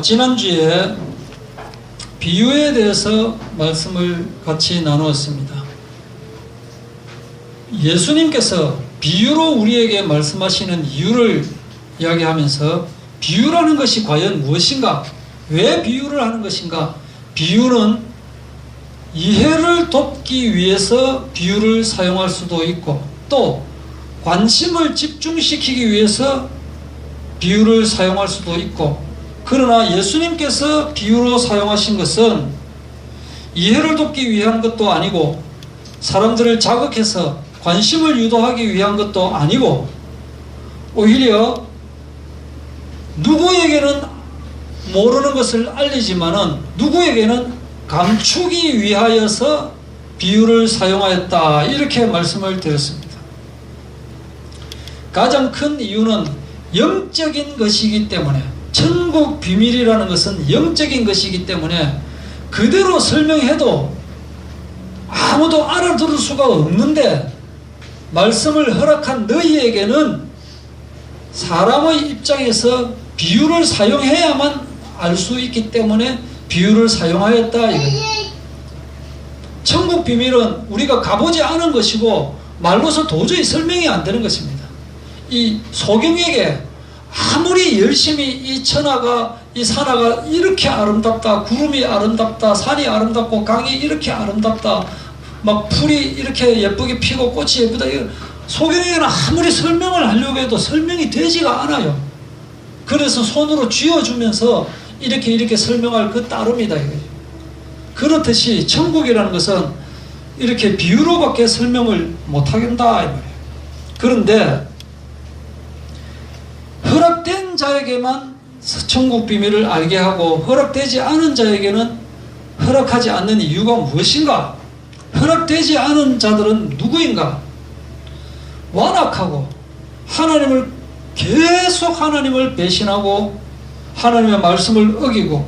지난주에 비유에 대해서 말씀을 같이 나누었습니다. 예수님께서 비유로 우리에게 말씀하시는 이유를 이야기하면서 비유라는 것이 과연 무엇인가? 왜 비유를 하는 것인가? 비유는 이해를 돕기 위해서 비유를 사용할 수도 있고, 또 관심을 집중시키기 위해서 비유를 사용할 수도 있고, 그러나 예수님께서 비유로 사용하신 것은 이해를 돕기 위한 것도 아니고, 사람들을 자극해서 관심을 유도하기 위한 것도 아니고, 오히려 누구에게는 모르는 것을 알리지만은 누구에게는 감추기 위하여서 비유를 사용하였다, 이렇게 말씀을 드렸습니다. 가장 큰 이유는 영적인 것이기 때문에, 천국 비밀이라는 것은 영적인 것이기 때문에 그대로 설명해도 아무도 알아들을 수가 없는데, 말씀을 허락한 너희에게는 사람의 입장에서 비유를 사용해야만 알 수 있기 때문에 비유를 사용하였다, 이거예요. 천국 비밀은 우리가 가보지 않은 것이고 말로서 도저히 설명이 안 되는 것입니다. 이 소경에게 아무리 열심히 이 천하가, 이 산하가 이렇게 아름답다, 구름이 아름답다, 산이 아름답고 강이 이렇게 아름답다, 막 풀이 이렇게 예쁘게 피고 꽃이 예쁘다, 소경에게는 아무리 설명을 하려고 해도 설명이 되지가 않아요. 그래서 손으로 쥐어주면서 이렇게 설명할 그 따름이다, 이거죠. 그렇듯이 천국이라는 것은 이렇게 비유로밖에 설명을 못하겠다, 이 말이에요. 그런데 허락된 자에게만 천국 비밀을 알게 하고, 허락되지 않은 자에게는 허락하지 않는 이유가 무엇인가? 허락되지 않은 자들은 누구인가? 완악하고 계속 하나님을 배신하고 하나님의 말씀을 어기고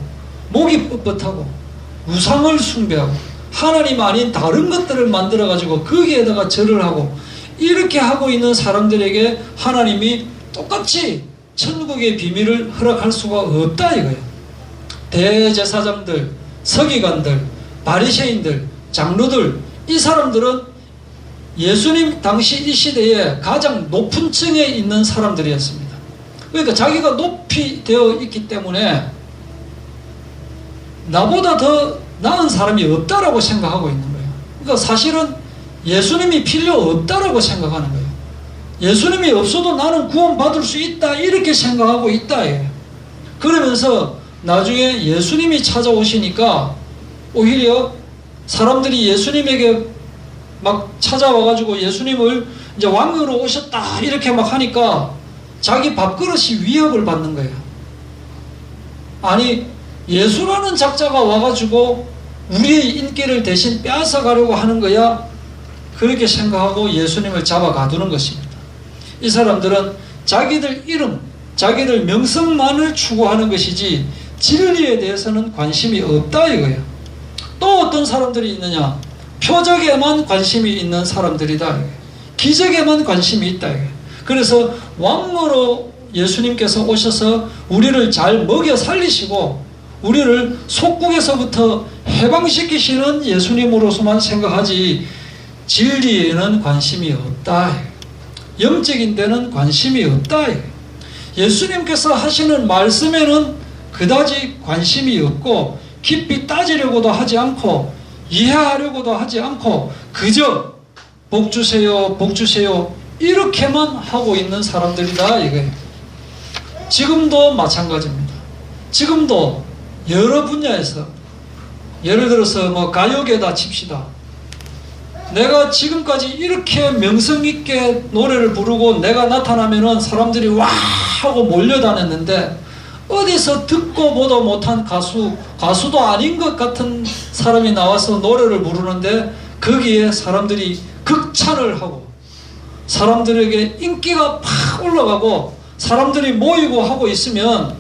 목이 뻣뻣하고 우상을 숭배하고 하나님 아닌 다른 것들을 만들어 가지고 거기에다가 절을 하고, 이렇게 하고 있는 사람들에게 하나님이 똑같이 천국의 비밀을 허락할 수가 없다, 이거예요. 대제사장들, 서기관들, 바리새인들, 장로들, 이 사람들은 예수님 당시 이 시대에 가장 높은 층에 있는 사람들이었습니다. 그러니까 자기가 높이 되어 있기 때문에 나보다 더 나은 사람이 없다라고 생각하고 있는 거예요. 그러니까 사실은 예수님이 필요 없다라고 생각하는 거예요. 예수님이 없어도 나는 구원받을 수 있다, 이렇게 생각하고 있다, 이거예요. 그러면서 나중에 예수님이 찾아오시니까 오히려 사람들이 예수님에게 막 찾아와가지고 예수님을 이제 왕으로 오셨다, 이렇게 막 하니까 자기 밥그릇이 위협을 받는 거예요. 아니, 예수라는 작자가 와가지고 우리의 인기를 대신 빼앗아 가려고 하는 거야, 그렇게 생각하고 예수님을 잡아 가두는 것입니다. 이 사람들은 자기들 이름, 자기들 명성만을 추구하는 것이지 진리에 대해서는 관심이 없다, 이거예요. 또 어떤 사람들이 있느냐? 표적에만 관심이 있는 사람들이다, 기적에만 관심이 있다. 그래서 왕으로 예수님께서 오셔서 우리를 잘 먹여 살리시고 우리를 속국에서부터 해방시키시는 예수님으로서만 생각하지 진리에는 관심이 없다, 영적인 데는 관심이 없다. 예수님께서 하시는 말씀에는 그다지 관심이 없고 깊이 따지려고도 하지 않고 이해하려고도 하지 않고 그저 복 주세요, 복 주세요, 이렇게만 하고 있는 사람들이다, 이거예요. 지금도 마찬가지입니다. 지금도 여러 분야에서, 예를 들어서 뭐 가요계다 칩시다. 내가 지금까지 이렇게 명성 있게 노래를 부르고 내가 나타나면은 사람들이 와 하고 몰려다녔는데, 어디서 듣고 보도 못한 가수도 아닌 것 같은 사람이 나와서 노래를 부르는데 거기에 사람들이 극찬을 하고 사람들에게 인기가 팍 올라가고 사람들이 모이고 하고 있으면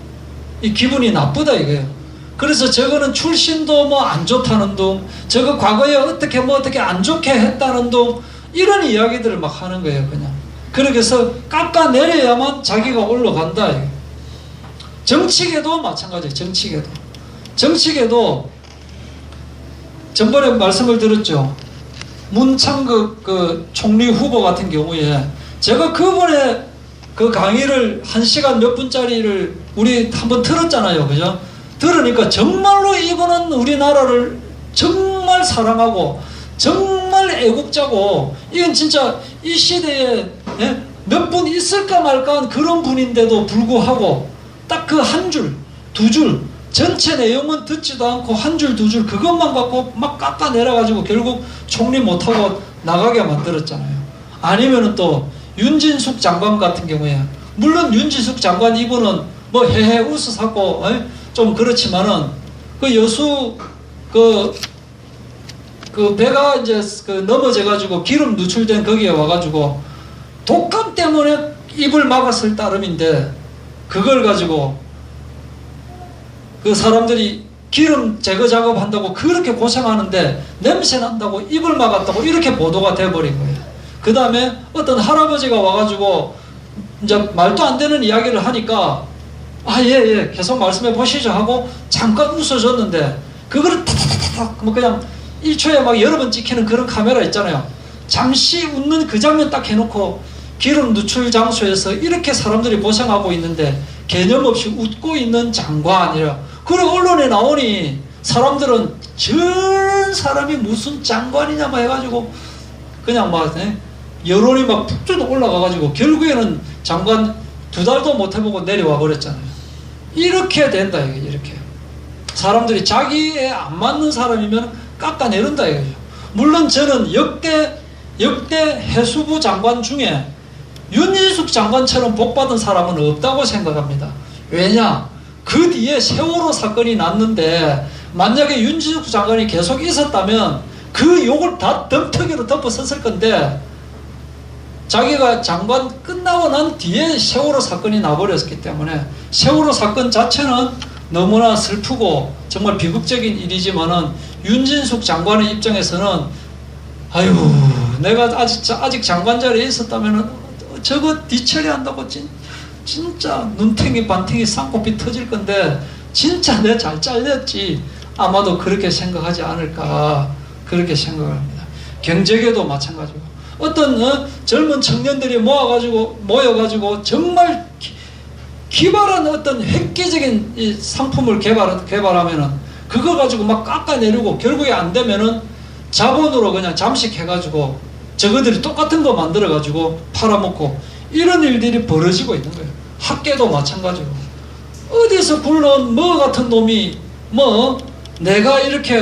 이 기분이 나쁘다, 이거예요. 그래서 저거는 출신도 뭐 안 좋다는 둥, 저거 과거에 어떻게 안 좋게 했다는 둥, 이런 이야기들을 막 하는 거예요, 그냥. 그래서 깎아내려야만 자기가 올라간다, 이거예요. 정치계도 마찬가지예요. 정치계도 전번에 말씀을 드렸죠. 문창극 그 총리 후보 같은 경우에 제가 그분의 그 강의를 1시간 몇 분짜리를 우리 한번 들었잖아요. 그죠? 들으니까 정말로 이분은 우리나라를 정말 사랑하고 정말 애국자고, 이건 진짜 이 시대에 몇 분 있을까 말까 한 그런 분인데도 불구하고 딱 그 한 줄, 두 줄, 전체 내용은 듣지도 않고 한 줄, 두 줄 그것만 갖고 막 깎아내려가지고 결국 총리 못하고 나가게 만들었잖아요. 아니면은 또 윤진숙 장관 같은 경우에, 물론 윤진숙 장관 이분은 뭐 헤헤 웃어사고 좀 그렇지만은 그 여수 그 배가 이제 그 넘어져가지고 기름 누출된 거기에 와가지고 독감 때문에 입을 막았을 따름인데, 그걸 가지고 그 사람들이 기름 제거 작업한다고 그렇게 고생하는데 냄새 난다고 입을 막았다고 이렇게 보도가 돼버린 거예요. 그 다음에 어떤 할아버지가 와가지고 이제 말도 안 되는 이야기를 하니까 예 계속 말씀해 보시죠 하고 잠깐 웃어줬는데, 그거를 탁탁탁탁 뭐 그냥 1초에 막 여러 번 찍히는 그런 카메라 있잖아요. 잠시 웃는 그 장면 딱 해놓고 기름 누출 장소에서 이렇게 사람들이 고생하고 있는데 개념 없이 웃고 있는 장관이라. 그리고 언론에 나오니 사람들은 전 사람이 무슨 장관이냐 뭐 해가지고 그냥 막 여론이 막 푹 올라가가지고 결국에는 장관 2달도 못 해보고 내려와 버렸잖아요. 이렇게 된다 이게. 이렇게 사람들이 자기에 안 맞는 사람이면 깎아내린다 이거죠. 물론 저는 역대 해수부 장관 중에 윤진숙 장관처럼 복받은 사람은 없다고 생각합니다. 왜냐? 그 뒤에 세월호 사건이 났는데 만약에 윤진숙 장관이 계속 있었다면 그 욕을 다 덤터기로 덮어섰을 건데, 자기가 장관 끝나고 난 뒤에 세월호 사건이 나버렸기 때문에 세월호 사건 자체는 너무나 슬프고 정말 비극적인 일이지만은 윤진숙 장관의 입장에서는 아유 내가 아직 장관 자리에 있었다면은 저거 뒤처리한다고 진짜 눈탱이 반탱이 쌍코피 터질 건데 진짜 내 잘 잘렸지, 아마도 그렇게 생각하지 않을까 그렇게 생각합니다. 경제계도 마찬가지고 어떤 젊은 청년들이 모여가지고 정말 기발한 어떤 획기적인 이 상품을 개발하면은 그거 가지고 막 깎아내리고 결국에 안 되면은 자본으로 그냥 잠식해가지고 저거들이 똑같은 거 만들어가지고 팔아먹고 이런 일들이 벌어지고 있는 거예요. 학계도 마찬가지로 어디서 굴러온 뭐 같은 놈이 뭐 내가 이렇게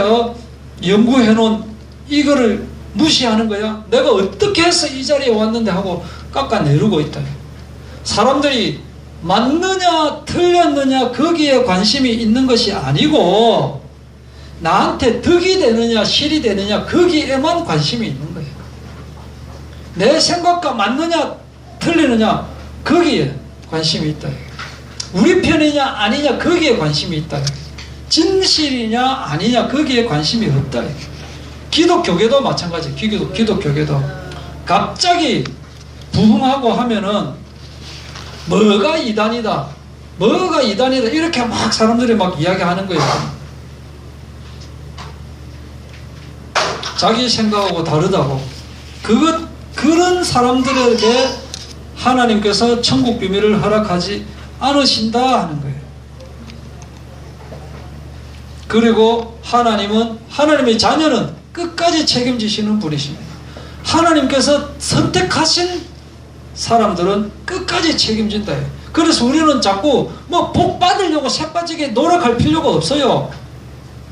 연구해놓은 이거를 무시하는 거야. 내가 어떻게 해서 이 자리에 왔는데 하고 깎아내리고 있다. 사람들이 맞느냐 틀렸느냐 거기에 관심이 있는 것이 아니고 나한테 득이 되느냐 실이 되느냐 거기에만 관심이 있는 거예요. 내 생각과 맞느냐 틀리느냐 거기에 관심이 있다. 우리 편이냐 아니냐 거기에 관심이 있다. 진실이냐 아니냐 거기에 관심이 없다. 기독교계도 마찬가지. 기독교계도 갑자기 부흥하고 하면은 뭐가 이단이다 이렇게 막 사람들이 막 이야기하는 거예요. 자기 생각하고 다르다고. 그런 사람들에게 하나님께서 천국 비밀을 허락하지 않으신다 하는 거예요. 그리고 하나님의 자녀는 끝까지 책임지시는 분이십니다. 하나님께서 선택하신 사람들은 끝까지 책임진다. 그래서 우리는 자꾸 뭐 복 받으려고 새빠지게 노력할 필요가 없어요.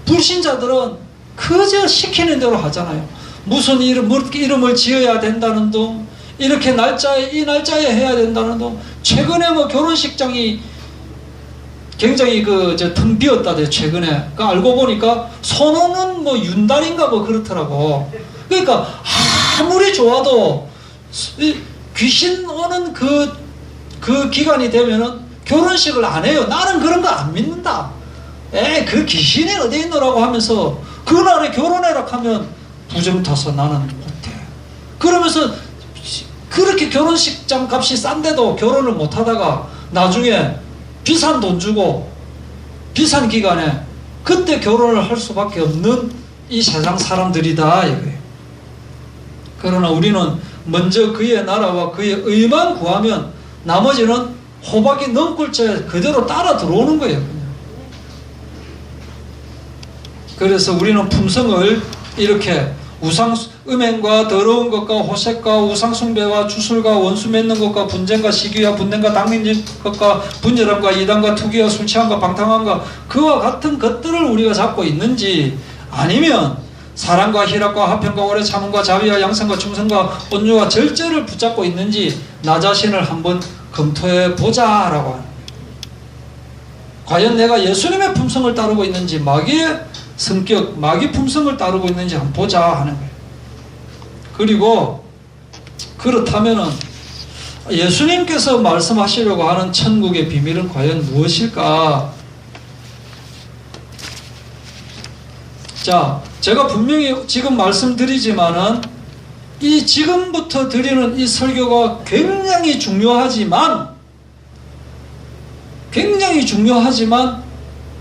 불신자들은 그저 시키는 대로 하잖아요. 무슨 이름을 지어야 된다는 둥, 이렇게 이 날짜에 해야 된다는 둥. 최근에 뭐 결혼식장이 굉장히 텅 비었다대 최근에. 알고 보니까 선호는 뭐 윤달인가 뭐 그렇더라고. 그러니까 아무리 좋아도 귀신 오는 그 기간이 되면은 결혼식을 안 해요. 나는 그런 거 안 믿는다. 그 귀신이 어디 있노라고 하면서 그날에 결혼해라 하면 부정 타서 나는 못해. 그러면서 그렇게 결혼식장 값이 싼데도 결혼을 못 하다가 나중에 비싼 돈 주고 비싼 기간에 그때 결혼을 할 수밖에 없는 이 세상 사람들이다 이거예요. 그러나 우리는 먼저 그의 나라와 그의 의만 구하면 나머지는 호박이 넝굴째 그대로 따라 들어오는 거예요. 그냥. 그래서 우리는 품성을 이렇게 음행과 더러운 것과 호색과 우상숭배와 주술과 원수 맺는 것과 분쟁과 시기와 분냄과 당민진 것과 분열함과 이단과 투기와 술 취함과 방탕함과 그와 같은 것들을 우리가 잡고 있는지, 아니면 사랑과 희락과 화평과 오래 참음과 자비와 양선과 충성과 온유와 절제를 붙잡고 있는지 나 자신을 한번 검토해 보자라고 하는 거예요. 과연 내가 예수님의 품성을 따르고 있는지, 마귀의 성격, 마귀 품성을 따르고 있는지 한번 보자 하는 거예요. 그리고 그렇다면은 예수님께서 말씀하시려고 하는 천국의 비밀은 과연 무엇일까? 자, 제가 분명히 지금 말씀드리지만은 이 지금부터 드리는 이 설교가 굉장히 중요하지만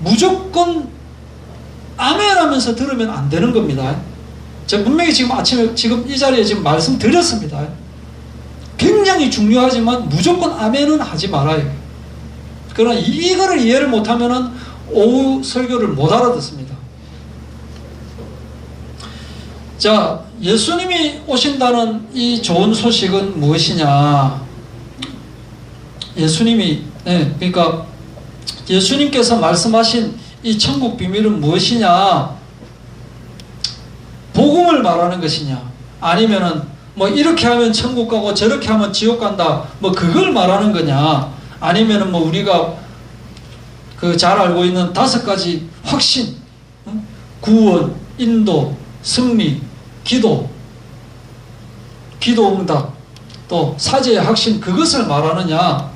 무조건 아멘 하면서 들으면 안 되는 겁니다. 제가 분명히 지금 아침에 지금 이 자리에 지금 말씀드렸습니다. 굉장히 중요하지만 무조건 아멘은 하지 말아요. 그러나 이거를 이해를 못하면은 오후 설교를 못 알아듣습니다. 자, 예수님이 오신다는 이 좋은 소식은 무엇이냐? 그러니까 예수님께서 말씀하신 이 천국 비밀은 무엇이냐? 복음을 말하는 것이냐? 아니면은 뭐 이렇게 하면 천국 가고 저렇게 하면 지옥 간다, 뭐 그걸 말하는 거냐? 아니면은 뭐 우리가 그 잘 알고 있는 5가지 확신, 구원, 인도, 승리, 기도 응답, 또 사제의 확신, 그것을 말하느냐?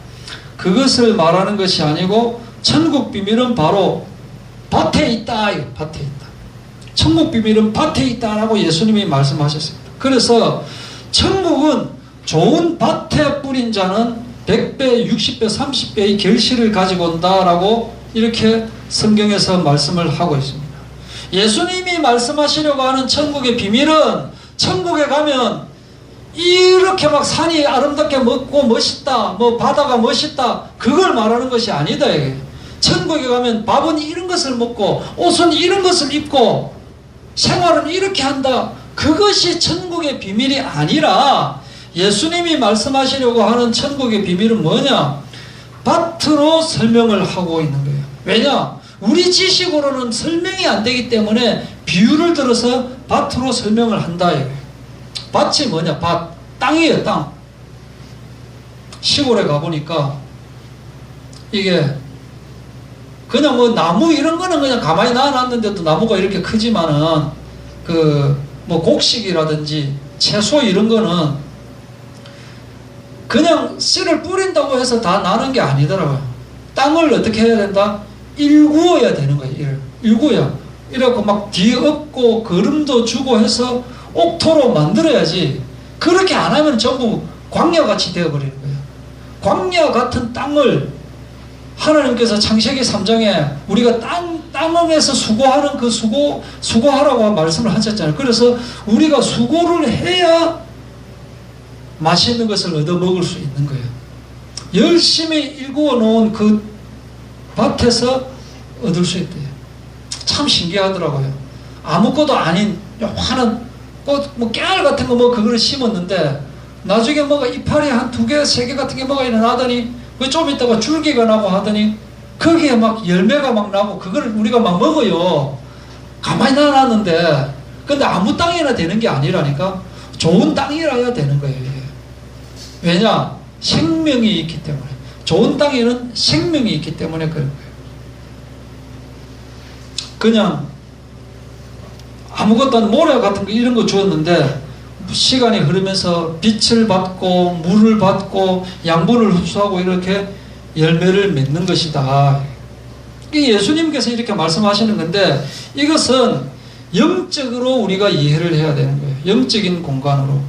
그것을 말하는 것이 아니고 천국 비밀은 바로 밭에 있다. 밭에 있다. 천국 비밀은 밭에 있다라고 예수님이 말씀하셨습니다. 그래서 천국은 좋은 밭에 뿌린 자는 100배, 60배, 30배의 결실을 가지고 온다라고 이렇게 성경에서 말씀을 하고 있습니다. 예수님이 말씀하시려고 하는 천국의 비밀은 천국에 가면 이렇게 막 산이 아름답게 멋고 멋있다, 뭐 바다가 멋있다, 그걸 말하는 것이 아니다. 이게. 천국에 가면 밥은 이런 것을 먹고 옷은 이런 것을 입고 생활은 이렇게 한다, 그것이 천국의 비밀이 아니라 예수님이 말씀하시려고 하는 천국의 비밀은 뭐냐? 밭으로 설명을 하고 있는 거예요. 왜냐? 우리 지식으로는 설명이 안 되기 때문에 비유를 들어서 밭으로 설명을 한다. 밭이 뭐냐? 밭, 땅이에요. 땅. 시골에 가보니까 이게 그냥 뭐 나무 이런 거는 그냥 가만히 놔놨는데도 나무가 이렇게 크지만은 그 뭐 곡식이라든지 채소 이런 거는 그냥 씨를 뿌린다고 해서 다 나는 게 아니더라고요. 땅을 어떻게 해야 된다? 일구어야 되는 거예요. 일구어야. 이래갖고 막 뒤엎고 거름도 주고 해서 옥토로 만들어야지. 그렇게 안 하면 전부 광야같이 되어버리는 거예요. 광야 같은 땅을 하나님께서 창세기 3장에 우리가 땅에서 수고하는 그 수고하라고 말씀을 하셨잖아요. 그래서 우리가 수고를 해야 맛있는 것을 얻어 먹을 수 있는 거예요. 열심히 일구어 놓은 그 밭에서 얻을 수 있대요. 참 신기하더라고요. 아무것도 아닌 화는 꽃, 뭐 깨알 같은 거 뭐 그거를 심었는데 나중에 뭐가 이파리 한 2개, 3개 같은 게 뭐가 일어나더니 좀 있다가 줄기가 나고 하더니 거기에 막 열매가 막 나고 그거를 우리가 막 먹어요. 가만히 놔놨는데, 근데 아무 땅이나 되는 게 아니라니까 좋은 땅이라야 되는 거예요. 왜냐? 생명이 있기 때문에. 좋은 땅에는 생명이 있기 때문에 그런 거예요. 그냥 아무것도 안 모래 같은 거 이런 거 주었는데 시간이 흐르면서 빛을 받고 물을 받고 양분을 흡수하고 이렇게 열매를 맺는 것이다. 이게 예수님께서 이렇게 말씀하시는 건데 이것은 영적으로 우리가 이해를 해야 되는 거예요. 영적인 공간으로.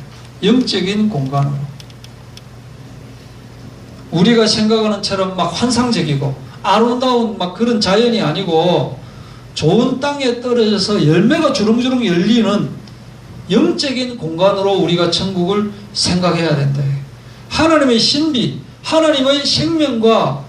우리가 생각하는 처럼 막 환상적이고 아름다운 막 그런 자연이 아니고 좋은 땅에 떨어져서 열매가 주렁주렁 열리는 영적인 공간으로 우리가 천국을 생각해야 된다. 하나님의 신비, 하나님의 생명과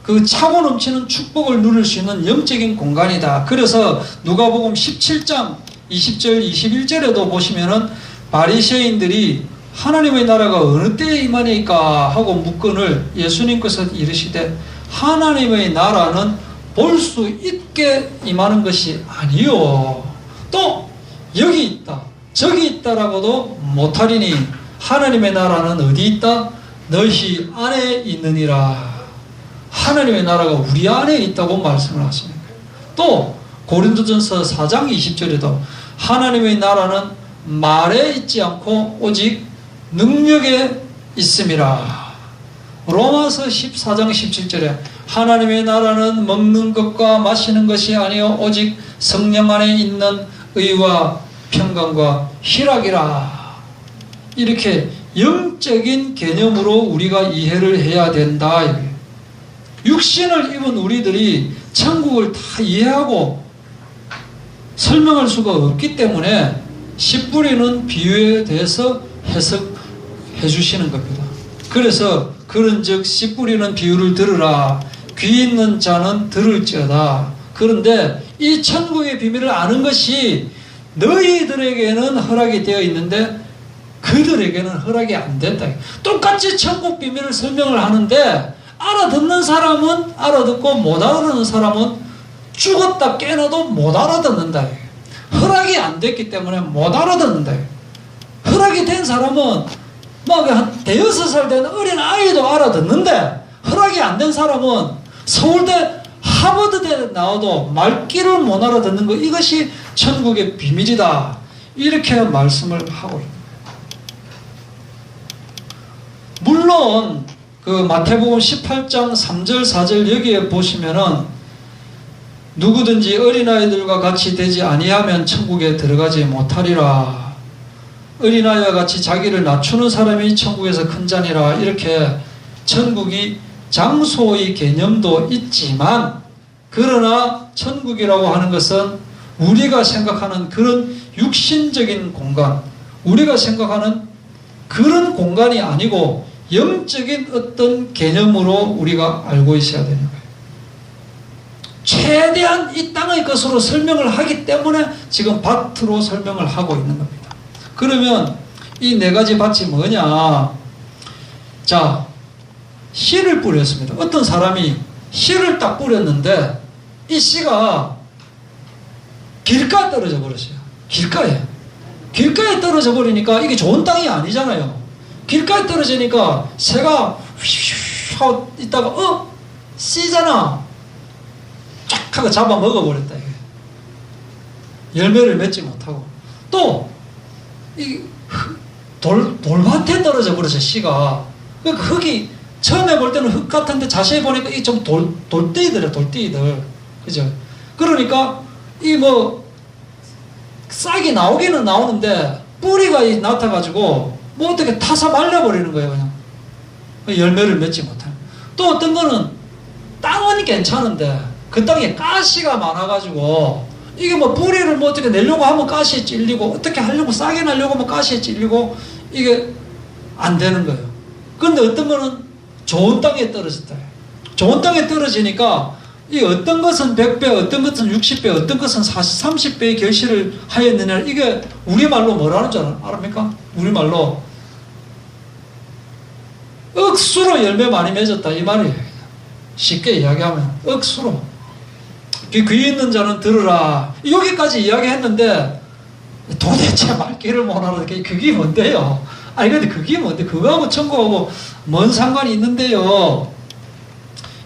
그 차고 넘치는 축복을 누릴 수 있는 영적인 공간이다. 그래서 누가복음 17장 20절 21절에도 보시면은 바리새인들이 하나님의 나라가 어느 때에 임하니까 하고 묻건을 예수님께서 이르시되 하나님의 나라는 볼 수 있게 임하는 것이 아니요 또 여기 있다 저기 있다라고도 못하리니 하나님의 나라는 어디 있다? 너희 안에 있느니라. 하나님의 나라가 우리 안에 있다고 말씀을 하시는 거예요. 또 고린도전서 4장 20절에도 하나님의 나라는 말에 있지 않고 오직 능력에 있음이라. 로마서 14장 17절에 하나님의 나라는 먹는 것과 마시는 것이 아니요 오직 성령 안에 있는 의와 평강과 희락이라. 이렇게 영적인 개념으로 우리가 이해를 해야 된다. 육신을 입은 우리들이 천국을 다 이해하고 설명할 수가 없기 때문에 씨 뿌리는 비유에 대해서 해석해 주시는 겁니다. 그래서 그런즉 씨 뿌리는 비유를 들으라. 귀 있는 자는 들을지어다. 그런데 이 천국의 비밀을 아는 것이 너희들에게는 허락이 되어 있는데 그들에게는 허락이 안 된다. 똑같이 천국 비밀을 설명을 하는데 알아듣는 사람은 알아듣고 못 알아듣는 사람은 죽었다 깨어나도 못 알아듣는다. 허락이 안 됐기 때문에 못 알아듣는다. 허락이 된 사람은 막 한 대여섯 살 된 어린 아이도 알아듣는데 허락이 안 된 사람은 서울대 하버드대 나와도 말귀를 못 알아듣는 것, 이것이 천국의 비밀이다. 이렇게 말씀을 하고 있습니다. 물론 그 마태복음 18장 3절 4절 여기에 보시면은 누구든지 어린아이들과 같이 되지 아니하면 천국에 들어가지 못하리라. 어린아이와 같이 자기를 낮추는 사람이 천국에서 큰 자니라. 이렇게 천국이 장소의 개념도 있지만, 그러나 천국이라고 하는 것은 우리가 생각하는 그런 육신적인 공간, 우리가 생각하는 그런 공간이 아니고 영적인 어떤 개념으로 우리가 알고 있어야 되는 거예요. 최대한 이 땅의 것으로 설명을 하기 때문에 지금 밭으로 설명을 하고 있는 겁니다. 그러면 이 네 가지 밭이 뭐냐? 자, 씨를 뿌렸습니다. 어떤 사람이 씨를 딱 뿌렸는데 이 씨가 길가에 떨어져 버렸어요. 길가에 떨어져 버리니까 이게 좋은 땅이 아니잖아요. 길가에 떨어지니까 새가 휘휘 하고 있다가 씨잖아 쫙 하고 잡아 먹어버렸다. 이게 열매를 맺지 못하고, 또 이 돌밭에 떨어져 버렸어요. 씨가. 그러니까 흙이 처음에 볼 때는 흙 같은데 자세히 보니까 이 좀 돌덩이들이야. 돌덩이들. 그죠? 그러니까 이 뭐 싹이 나오기는 나오는데 뿌리가 나타가지고 뭐 어떻게 타서 말려버리는 거예요. 그냥 열매를 맺지 못해요. 또 어떤 거는 땅은 괜찮은데 그 땅에 가시가 많아가지고 이게 뭐 뿌리를 뭐 어떻게 내려고 하면 가시에 찔리고, 어떻게 하려고 싸게 나려고 하면 가시에 찔리고, 이게 안 되는 거예요. 그런데 어떤 거는 좋은 땅에 떨어졌다. 좋은 땅에 떨어지니까 이 어떤 것은 100배, 어떤 것은 60배, 어떤 것은 40, 30배의 결실을 하였느냐. 이게 우리말로 뭐라는 줄 아십니까? 우리말로 억수로 열매 많이 맺었다 이 말이에요. 쉽게 이야기하면 억수로. 귀 있는 자는 들으라. 여기까지 이야기했는데 도대체 말귀를 못 알아듣게 그게 뭔데요? 아니 근데 그게 뭔데? 그거하고 천국하고 뭔 상관이 있는데요?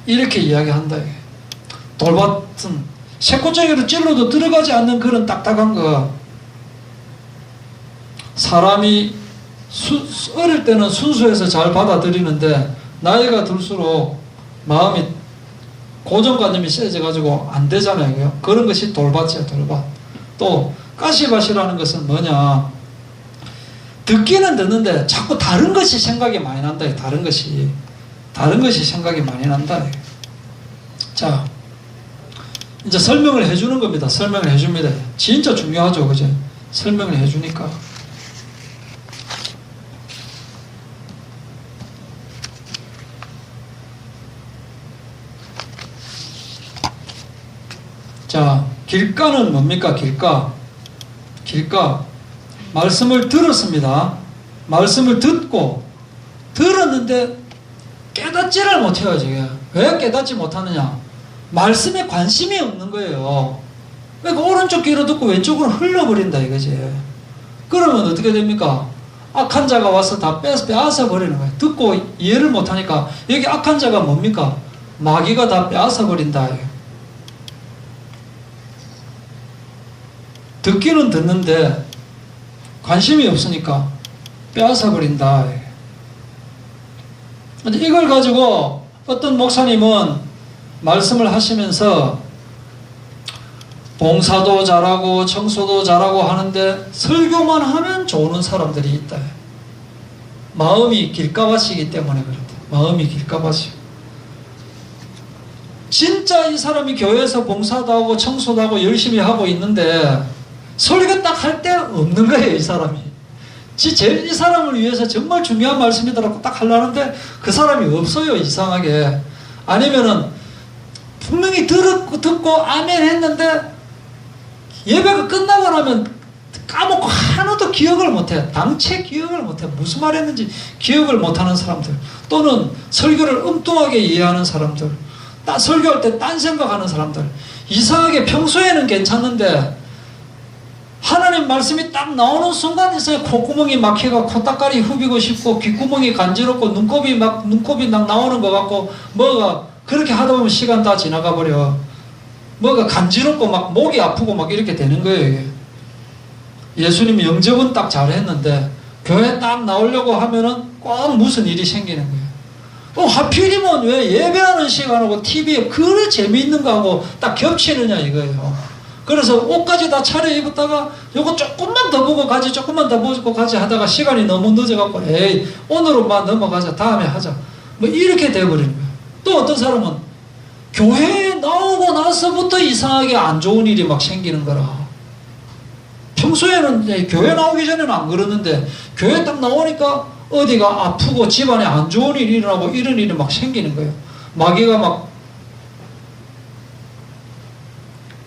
이렇게 이야기한다. 돌밭은 새꼬챙이로 찔러도 들어가지 않는 그런 딱딱한 거. 사람이 어릴 때는 순수해서 잘 받아들이는데 나이가 들수록 마음이 고정관념이 세져가지고 안 되잖아요. 그런 것이 돌밭이야, 돌밭. 또 가시밭이라는 것은 뭐냐? 듣기는 듣는데 자꾸 다른 것이 생각이 많이 난다. 다른 것이 생각이 많이 난다. 자, 이제 설명을 해주는 겁니다. 설명을 해줍니다. 진짜 중요하죠, 그죠? 설명을 해주니까. 자, 길가는 뭡니까? 길가. 말씀을 들었습니다. 말씀을 듣고, 들었는데 깨닫지를 못해요, 지금. 왜 깨닫지 못하느냐? 말씀에 관심이 없는 거예요. 그러니까 오른쪽 귀로 듣고 왼쪽으로 흘러버린다, 이거지. 그러면 어떻게 됩니까? 악한 자가 와서 다 빼앗아 버리는 거예요. 듣고 이해를 못하니까, 여기 악한 자가 뭡니까? 마귀가 다 빼앗아 버린다. 듣기는 듣는데 관심이 없으니까 빼앗아 버린다. 근데 이걸 가지고 어떤 목사님은 말씀을 하시면서 봉사도 잘하고 청소도 잘하고 하는데 설교만 하면 좋은 사람들이 있다. 마음이 길가밭이기 때문에 그렇다. 마음이 길가밭이고. 진짜 이 사람이 교회에서 봉사도 하고 청소도 하고 열심히 하고 있는데 설교 딱 할 때 없는 거예요, 이 사람이. 이 사람을 위해서 정말 중요한 말씀이더라고 딱 하려는데 그 사람이 없어요, 이상하게. 아니면은 분명히 듣고 아멘 했는데 예배가 끝나고 나면 까먹고 하나도 기억을 못해. 당체 기억을 못해. 무슨 말 했는지 기억을 못하는 사람들. 또는 설교를 엉뚱하게 이해하는 사람들. 설교할 때 딴 생각하는 사람들. 이상하게 평소에는 괜찮은데 하나님 말씀이 딱 나오는 순간 있어요. 콧구멍이 막혀가 코딱가리 후비고 싶고 귓구멍이 간지럽고 눈곱이 막 나오는 것 같고 뭐가 그렇게 하다 보면 시간 다 지나가 버려. 뭐가 간지럽고 막 목이 아프고 막 이렇게 되는 거예요. 이게. 예수님이 영접은 딱 잘했는데 교회 딱 나오려고 하면은 꼭 무슨 일이 생기는 거예요. 하필이면 왜 예배하는 시간하고 TV에 그래 재미있는 거 하고 딱 겹치느냐 이거예요. 그래서 옷까지 다 차려입었다가 요거 조금만 더 보고 가지 조금만 더 보고 가지 하다가 시간이 너무 늦어갖고 에이 오늘은 넘어가자 다음에 하자 뭐 이렇게 돼버리는 거예요. 또 어떤 사람은 교회에 나오고 나서부터 이상하게 안 좋은 일이 막 생기는 거라. 평소에는 교회 나오기 전에는 안 그러는데 교회 딱 나오니까 어디가 아프고 집안에 안 좋은 일이 일어나고 이런 일이 막 생기는 거예요. 마귀가 막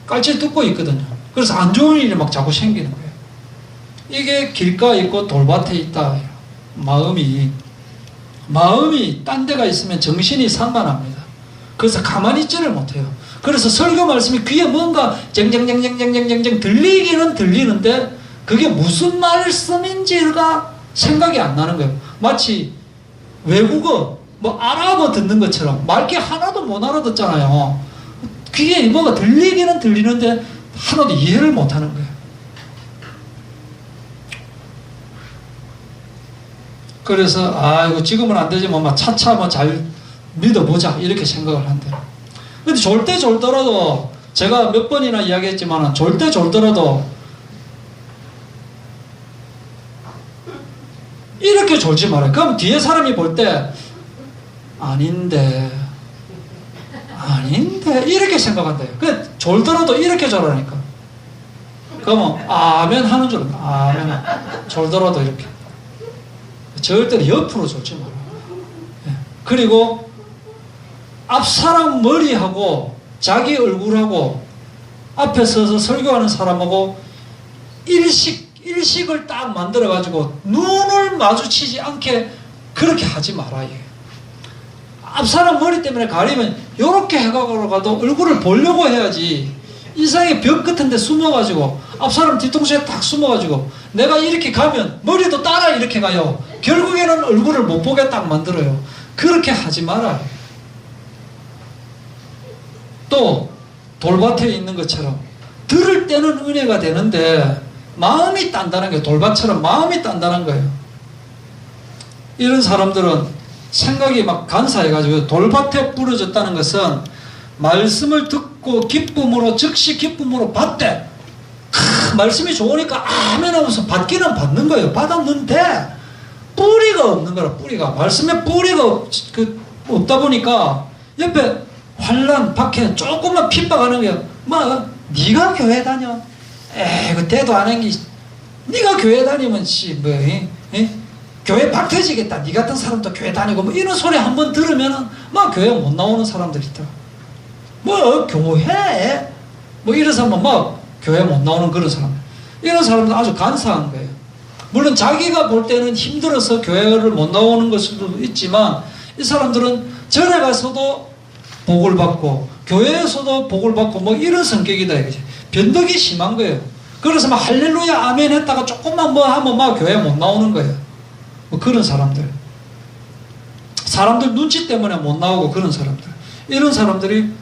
깔칠 뜯고 있거든요. 그래서 안 좋은 일이 막 자꾸 생기는 거예요. 이게 길가에 있고 돌밭에 있다. 마음이 딴 데가 있으면 정신이 산만합니다. 그래서 가만히 있지를 못해요. 그래서 설교 말씀이 귀에 뭔가 쟁쟁쟁쟁쟁쟁쟁 들리기는 들리는데 그게 무슨 말씀인지가 생각이 안 나는 거예요. 마치 외국어 뭐 아랍어 듣는 것처럼 말귀 하나도 못 알아듣잖아요. 귀에 뭐가 들리기는 들리는데 하나도 이해를 못하는 거예요. 그래서 아이고 지금은 안 되지만 뭐 차차 뭐 잘 믿어보자 이렇게 생각을 한대요. 근데 졸 때 졸더라도 제가 몇 번이나 이야기했지만 졸 때 졸더라도 이렇게 졸지 말아요. 그럼 뒤에 사람이 볼 때 아닌데 이렇게 생각한대요. 그 졸더라도 이렇게 졸으니까. 그러면 아멘 하는 줄 알아. 아멘. 졸더라도 이렇게. 절대로 옆으로 졸지 말아요. 그리고 앞 사람 머리하고 자기 얼굴하고 앞에 서서 설교하는 사람하고 일식을 딱 만들어 가지고 눈을 마주치지 않게 그렇게 하지 말아요. 앞 사람 머리 때문에 가리면 이렇게 해가지고 가도 얼굴을 보려고 해야지. 이상하게 벽 같은 데 숨어가지고 앞 사람 뒤통수에 딱 숨어가지고 내가 이렇게 가면 머리도 따라 이렇게 가요. 결국에는 얼굴을 못 보게 딱 만들어요. 그렇게 하지 말아요. 또 돌밭에 있는 것처럼 들을 때는 은혜가 되는데 마음이 단단한 거예요. 돌밭처럼 마음이 단단한 거예요. 이런 사람들은 생각이 막 간사해가지고 돌밭에 부러졌다는 것은 말씀을 듣고 기쁨으로 즉시 기쁨으로 받되 말씀이 좋으니까 아멘 하면서 받기는 받는 거예요. 받았는데 뿌리가 없는 거라. 뿌리가 말씀에 뿌리가 없다 보니까 옆에 환란, 박해, 조금만 핍박하는 게, 뭐, 네가 교회 다녀? 에이, 그 대도 안 한 게, 네가 교회 다니면, 뭐, 교회 박 터지겠다. 네 같은 사람도 교회 다니고, 뭐, 이런 소리 한번 들으면은, 막 교회 못 나오는 사람들이 있다. 뭐, 교회? 뭐, 이래서 막, 교회 못 나오는 그런 사람. 이런 사람들은 아주 간사한 거예요. 물론 자기가 볼 때는 힘들어서 교회를 못 나오는 것일 수도 있지만, 이 사람들은 절에 가서도 복을 받고, 교회에서도 복을 받고, 뭐, 이런 성격이다, 이거지. 변덕이 심한 거예요. 그래서 막 할렐루야, 아멘 했다가 조금만 뭐 하면 막 교회 못 나오는 거예요. 뭐 그런 사람들. 사람들 눈치 때문에 못 나오고 그런 사람들. 이런 사람들이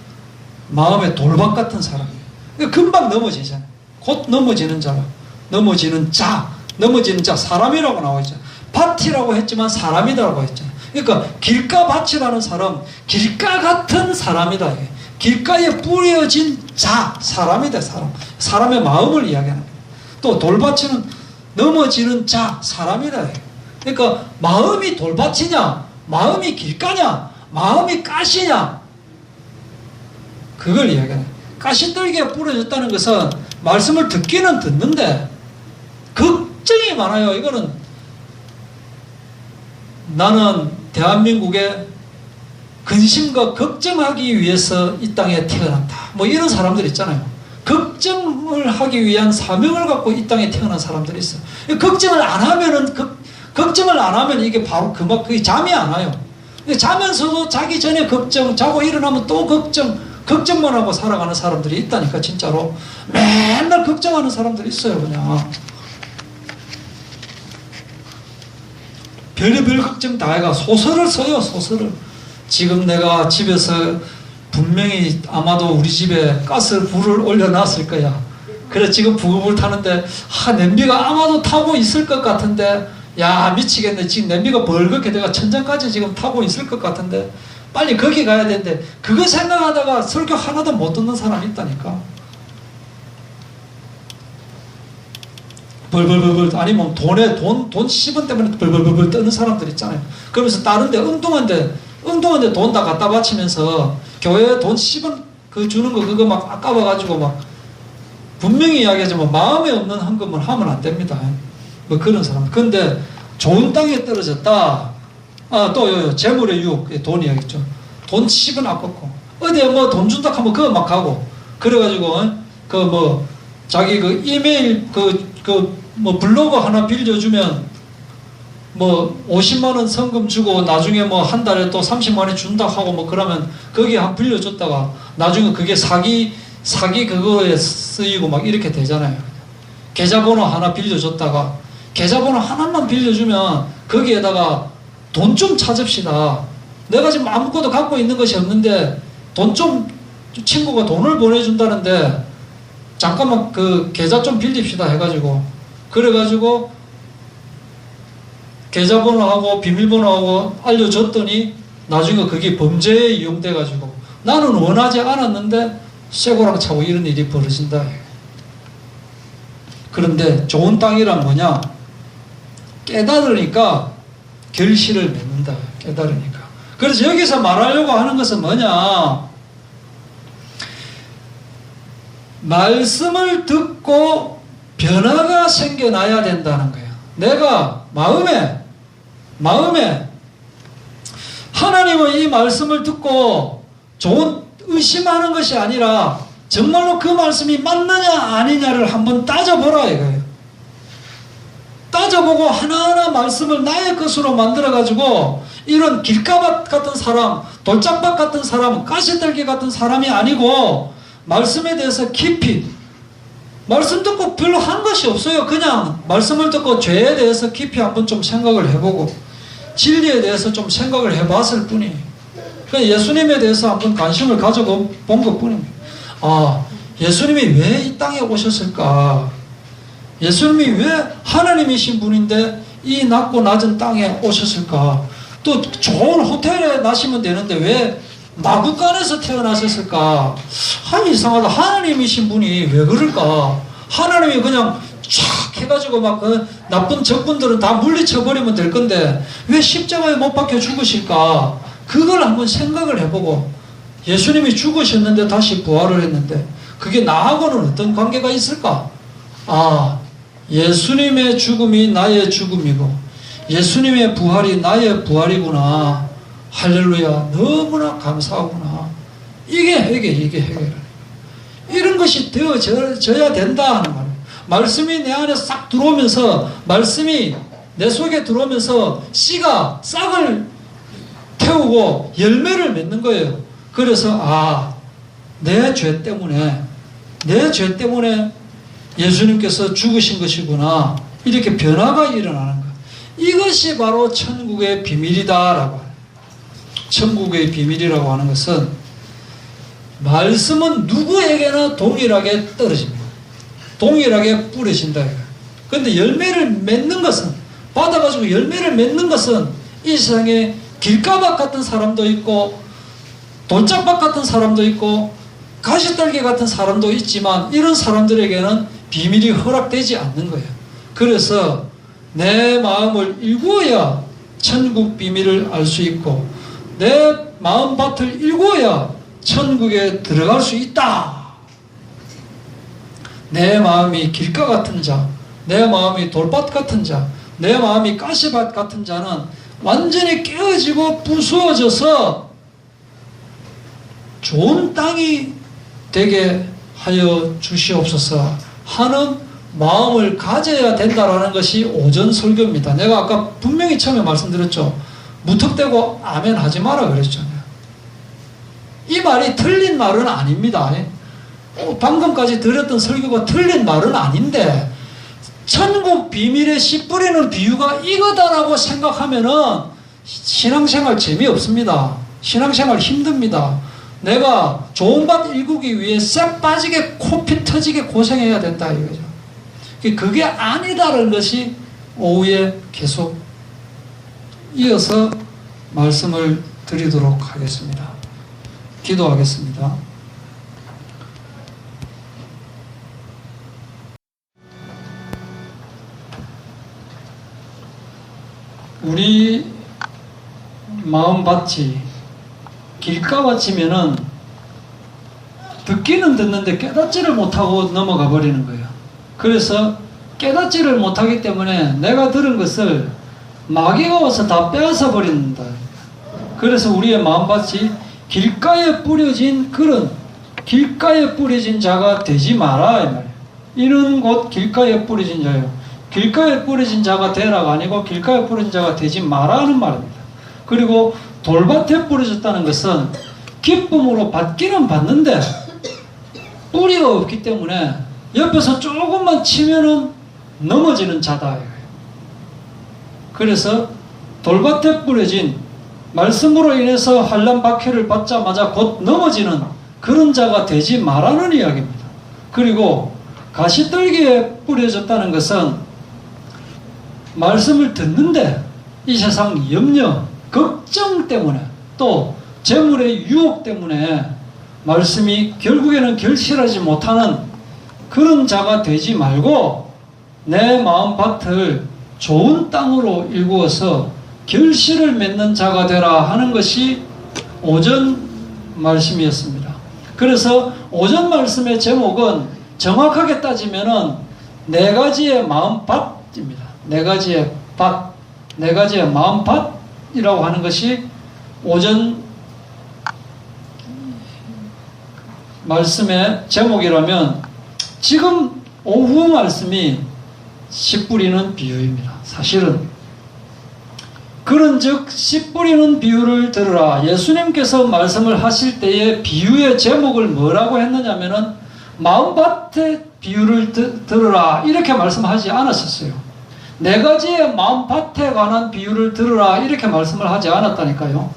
마음에 돌박 같은 사람이에요. 금방 넘어지잖아요. 곧 넘어지는 자라. 넘어지는 자. 넘어지는 자. 사람이라고 나와 있잖아요. 밭이라고 했지만 사람이라고 했잖아요. 그러니까 길가밭이라는 사람, 길가 같은 사람이다. 길가에 뿌려진 자, 사람이다. 사람. 사람의 마음을 이야기하는 거예요. 또 돌밭이는 넘어지는 자, 사람이다. 그러니까 마음이 돌밭이냐, 마음이 길가냐, 마음이 가시냐, 그걸 이야기하는 거예요. 가시떨기에 뿌려졌다는 것은 말씀을 듣기는 듣는데 걱정이 많아요. 이거는 나는 대한민국에 근심과 걱정하기 위해서 이 땅에 태어난다. 뭐 이런 사람들 있잖아요. 걱정을 하기 위한 사명을 갖고 이 땅에 태어난 사람들이 있어요. 걱정을 안 하면 이게 바로 그게 잠이 안 와요. 자면서도 자기 전에 걱정, 자고 일어나면 또 걱정만 하고 살아가는 사람들이 있다니까, 진짜로. 맨날 걱정하는 사람들이 있어요, 그냥. 별의별 걱정 다 해가 소설을 써요, 소설을. 지금 내가 집에서 분명히 아마도 우리 집에 불을 올려놨을 거야. 그래, 지금 부글부글 타는데, 냄비가 아마도 타고 있을 것 같은데, 야, 미치겠네. 지금 냄비가 벌겋게 내가 천장까지 지금 타고 있을 것 같은데, 빨리 거기 가야 되는데, 그거 생각하다가 설교 하나도 못 듣는 사람이 있다니까. 벌벌벌벌, 아니면 돈 10원 때문에 벌벌벌벌 떠는 사람들 있잖아요. 그러면서 다른데 엉뚱한데 돈 다 갖다 바치면서 교회에 돈 10원 주는 거 그거 막 아까워가지고 막 분명히 이야기하지만 마음에 없는 헌금을 하면 안 됩니다. 뭐 그런 사람. 근데 좋은 땅에 떨어졌다. 또 재물의 유혹, 돈 이야기죠. 돈 10원 아깝고 어디에 뭐 돈 준다 하면 그거 막 가고 그래가지고 자기 이메일 블로그 하나 빌려주면 50만 원 성금 주고 나중에 한 달에 또 30만 원 준다 하고 그러면 거기에 한 빌려줬다가 나중에 그게 사기 그거에 쓰이고 막 이렇게 되잖아요. 계좌번호 하나 빌려줬다가 계좌번호 하나만 빌려주면 거기에다가 돈 좀 찾읍시다. 내가 지금 아무것도 갖고 있는 것이 없는데 친구가 돈을 보내준다는데 잠깐만 그 계좌 좀 빌립시다 해가지고 그래가지고 계좌번호하고 비밀번호하고 알려줬더니 나중에 그게 범죄에 이용돼가지고 나는 원하지 않았는데 쇠고랑 차고 이런 일이 벌어진다. 그런데 좋은 땅이란 뭐냐? 깨달으니까 결실을 맺는다. 깨달으니까. 그래서 여기서 말하려고 하는 것은 뭐냐? 말씀을 듣고 변화가 생겨나야 된다는 거예요. 내가 마음에 하나님은 이 말씀을 듣고 의심하는 것이 아니라 정말로 그 말씀이 맞느냐 아니냐를 한번 따져보라 이거예요. 따져보고 하나하나 말씀을 나의 것으로 만들어가지고 이런 길가밭 같은 사람, 돌짝밭 같은 사람, 가시떨기 같은 사람이 아니고 말씀에 대해서 깊이 말씀 듣고 별로 한 것이 없어요. 그냥 말씀을 듣고 죄에 대해서 깊이 한번 좀 생각을 해보고 진리에 대해서 좀 생각을 해봤을 뿐이에요. 그러니까 예수님에 대해서 한번 관심을 가져본 것뿐입니다. 예수님이 왜 이 땅에 오셨을까? 예수님이 왜 하나님이신 분인데 이 낮고 낮은 땅에 오셨을까? 또 좋은 호텔에 나시면 되는데 왜 마구간에서 태어나셨을까? 이상하다. 하나님이신 분이 왜 그럴까? 하나님이 그냥 촥 해가지고 나쁜 적군들은 다 물리쳐버리면 될 건데 왜 십자가에 못 박혀 죽으실까? 그걸 한번 생각을 해보고 예수님이 죽으셨는데 다시 부활을 했는데 그게 나하고는 어떤 관계가 있을까? 아, 예수님의 죽음이 나의 죽음이고 예수님의 부활이 나의 부활이구나. 할렐루야. 너무나 감사하구나. 이게 해결. 이런 것이 되어져야 된다 하는 말이에요. 말씀이 내 안에 싹 들어오면서 말씀이 내 속에 들어오면서 씨가 싹을 태우고 열매를 맺는 거예요. 그래서 내 죄 때문에 예수님께서 죽으신 것이구나. 이렇게 변화가 일어나는 거예요. 이것이 바로 천국의 비밀이다라고 해요. 천국의 비밀이라고 하는 것은 말씀은 누구에게나 동일하게 떨어집니다. 동일하게 뿌려진다. 그런데 열매를 맺는 것은, 받아가지고 열매를 맺는 것은 이 세상에 길가박 같은 사람도 있고 돌짝박 같은 사람도 있고 가시떨기 같은 사람도 있지만 이런 사람들에게는 비밀이 허락되지 않는 거예요. 그래서 내 마음을 일구어야 천국 비밀을 알 수 있고 내 마음밭을 일구어야 천국에 들어갈 수 있다. 내 마음이 길가 같은 자, 내 마음이 돌밭 같은 자, 내 마음이 가시밭 같은 자는 완전히 깨어지고 부수어져서 좋은 땅이 되게 하여 주시옵소서 하는 마음을 가져야 된다라는 것이 오전 설교입니다. 내가 아까 분명히 처음에 말씀드렸죠. 무턱대고 아멘 하지 마라 그랬잖아요. 이 말이 틀린 말은 아닙니다. 방금까지 드렸던 설교가 틀린 말은 아닌데 천국 비밀의 씨 뿌리는 비유가 이거다라고 생각하면은 신앙생활 재미없습니다. 신앙생활 힘듭니다. 내가 좋은 밭 일구기 위해 싹 빠지게 코피 터지게 고생해야 된다 이거죠. 그게 아니다라는 것이 오후에 계속 이어서 말씀을 드리도록 하겠습니다. 기도하겠습니다. 우리 마음밭이 길가밭이면은 듣기는 듣는데 깨닫지를 못하고 넘어가 버리는 거예요. 그래서 깨닫지를 못하기 때문에 내가 들은 것을 마귀가 와서 다 빼앗아 버린다. 그래서 우리의 마음밭이 길가에 뿌려진 그런 길가에 뿌려진 자가 되지 마라 이 말이에요. 이는 곧 길가에 뿌려진 자예요. 길가에 뿌려진 자가 되라가 아니고 길가에 뿌려진 자가 되지 마라는 말입니다. 그리고 돌밭에 뿌려졌다는 것은 기쁨으로 받기는 받는데 뿌리가 없기 때문에 옆에서 조금만 치면은 넘어지는 자다. 그래서 돌밭에 뿌려진 말씀으로 인해서 환난 박해를 받자마자 곧 넘어지는 그런 자가 되지 말라는 이야기입니다. 그리고 가시떨기에 뿌려졌다는 것은 말씀을 듣는데 이 세상 염려, 걱정 때문에 또 재물의 유혹 때문에 말씀이 결국에는 결실하지 못하는 그런 자가 되지 말고 내 마음밭을 좋은 땅으로 일구어서 결실을 맺는 자가 되라 하는 것이 오전 말씀이었습니다. 그래서 오전 말씀의 제목은 정확하게 따지면은 네 가지의 마음밭입니다. 네 가지의 밭, 네 가지의 마음밭이라고 하는 것이 오전 말씀의 제목이라면 지금 오후 말씀이 씨 뿌리는 비유입니다. 사실은 그런즉 씨 뿌리는 비유를 들으라. 예수님께서 말씀을 하실 때에 비유의 제목을 뭐라고 했느냐면은 마음밭의 비유를 들으라 이렇게 말씀하지 않았었어요. 네 가지의 마음밭에 관한 비유를 들으라 이렇게 말씀을 하지 않았다니까요.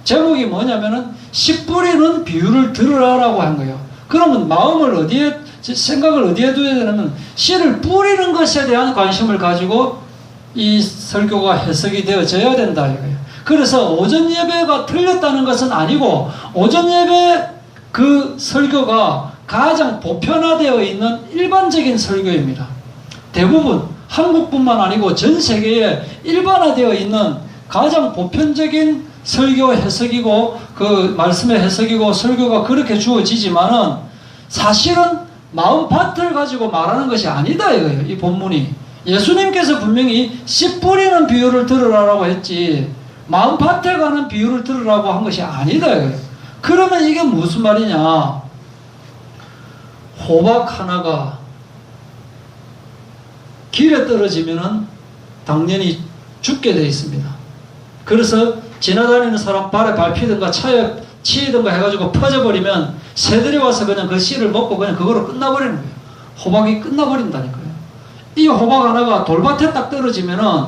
제목이 뭐냐면은 씨 뿌리는 비유를 들으라라고 한 거예요. 그러면 마음을 어디에 생각을 어디에 둬야 되냐면 씨를 뿌리는 것에 대한 관심을 가지고 이 설교가 해석이 되어져야 된다 이거예요. 그래서 오전 예배가 틀렸다는 것은 아니고 오전 예배 그 설교가 가장 보편화되어 있는 일반적인 설교입니다. 대부분 한국뿐만 아니고 전 세계에 일반화되어 있는 가장 보편적인 설교 해석이고 그 말씀의 해석이고 설교가 그렇게 주어지지만은 사실은 마음밭을 가지고 말하는 것이 아니다 이거예요. 이 본문이. 예수님께서 분명히 씨 뿌리는 비유를 들으라고 했지 마음밭에 가는 비유를 들으라고 한 것이 아니다 이거예요. 그러면 이게 무슨 말이냐. 호박 하나가 길에 떨어지면은 당연히 죽게 되어 있습니다. 그래서 지나다니는 사람 발에 밟히든가 차에 치이든가 해가지고 퍼져버리면 새들이 와서 그냥 그 씨를 먹고 그냥 그거로 끝나버리는 거예요. 호박이 끝나버린다니까요. 이 호박 하나가 돌밭에 딱 떨어지면은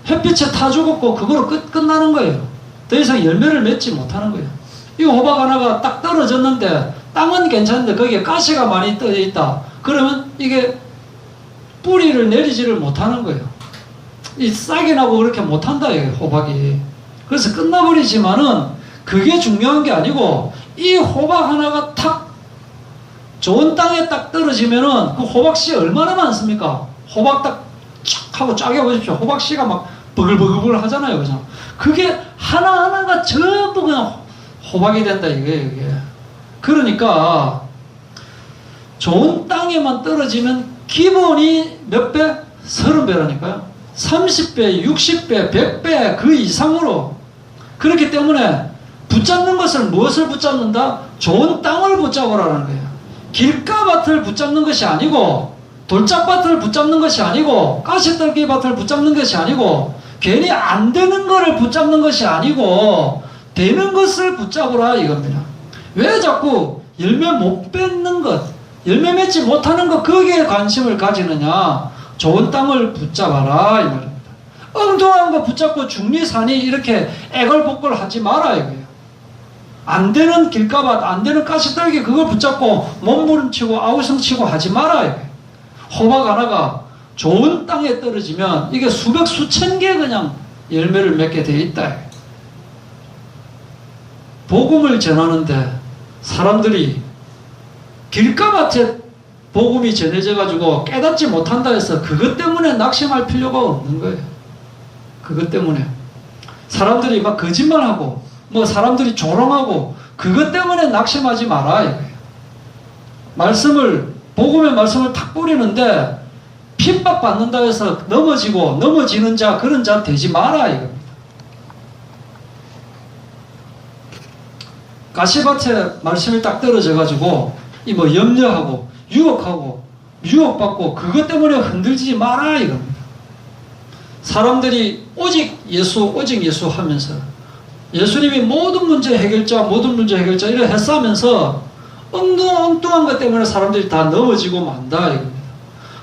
햇빛에 타 죽었고 그거로 끝나는 거예요. 더 이상 열매를 맺지 못하는 거예요. 이 호박 하나가 딱 떨어졌는데 땅은 괜찮은데 거기에 가시가 많이 떠 있다. 그러면 이게 뿌리를 내리지를 못하는 거예요. 이 싹이 나고 그렇게 못한다 이게 호박이. 그래서 끝나버리지만은 그게 중요한 게 아니고 이 호박 하나가 탁 좋은 땅에 딱 떨어지면은 그 호박씨 얼마나 많습니까? 호박 딱 쫙 하고 짜게 보십시오. 호박씨가 막 버글버글 하잖아요. 그죠? 그게 하나하나가 전부 그냥 호박이 된다 이게. 그러니까 좋은 땅에만 떨어지면 기본이 몇 배? 30배라니까요. 30배, 60배, 100배 그 이상으로. 그렇기 때문에 붙잡는 것을 무엇을 붙잡는다? 좋은 땅을 붙잡으라는 거예요. 길가밭을 붙잡는 것이 아니고 돌짝밭을 붙잡는 것이 아니고 가시떨기밭을 붙잡는 것이 아니고 괜히 안 되는 것을 붙잡는 것이 아니고 되는 것을 붙잡으라 이겁니다. 왜 자꾸 열매 못 맺는 것, 열매 맺지 못하는 것 거기에 관심을 가지느냐. 좋은 땅을 붙잡아라 이 말입니다. 엉뚱한 거 붙잡고 중리산이 이렇게 애걸복걸 하지 마라 이거예요. 안 되는 길가밭, 안 되는 가시떨기 그걸 붙잡고 몸부림치고 아우성치고 하지 마라 이거예요. 호박 하나가 좋은 땅에 떨어지면 이게 수백 수천 개 그냥 열매를 맺게 되어 있다 이거예요. 복음을 전하는데 사람들이 길가밭에 복음이 전해져 가지고 깨닫지 못한다 해서 그것 때문에 낙심할 필요가 없는 거예요. 그것 때문에 사람들이 막 거짓말하고 뭐 사람들이 조롱하고 그것 때문에 낙심하지 마라 이거예요. 말씀을 복음의 말씀을 탁 뿌리는데 핍박받는다 해서 넘어지고 넘어지는 자 그런 자 되지 마라 이겁니다. 가시밭에 말씀이 딱 떨어져 가지고 이 뭐 염려하고 유혹하고 유혹받고 그것 때문에 흔들리지 마라 이겁니다. 사람들이 오직 예수 하면서 예수님이 모든 문제 해결자 이래 했으면서 엉뚱한 것 때문에 사람들이 다 넘어지고 만다 이겁니다.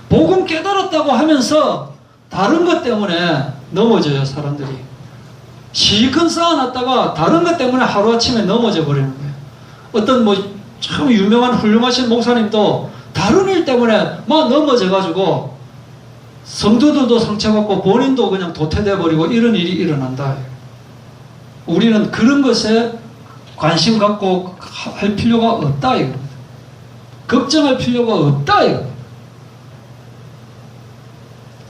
복음 깨달았다고 하면서 다른 것 때문에 넘어져요. 사람들이 실컷 쌓아놨다가 다른 것 때문에 하루아침에 넘어져 버리는 거예요. 어떤 뭐 참 유명한 훌륭하신 목사님도 다른 일 때문에 막 넘어져가지고 성도들도 상처받고 본인도 그냥 도태돼 버리고 이런 일이 일어난다. 우리는 그런 것에 관심 갖고 할 필요가 없다 이겁니다. 걱정할 필요가 없다 이겁니다.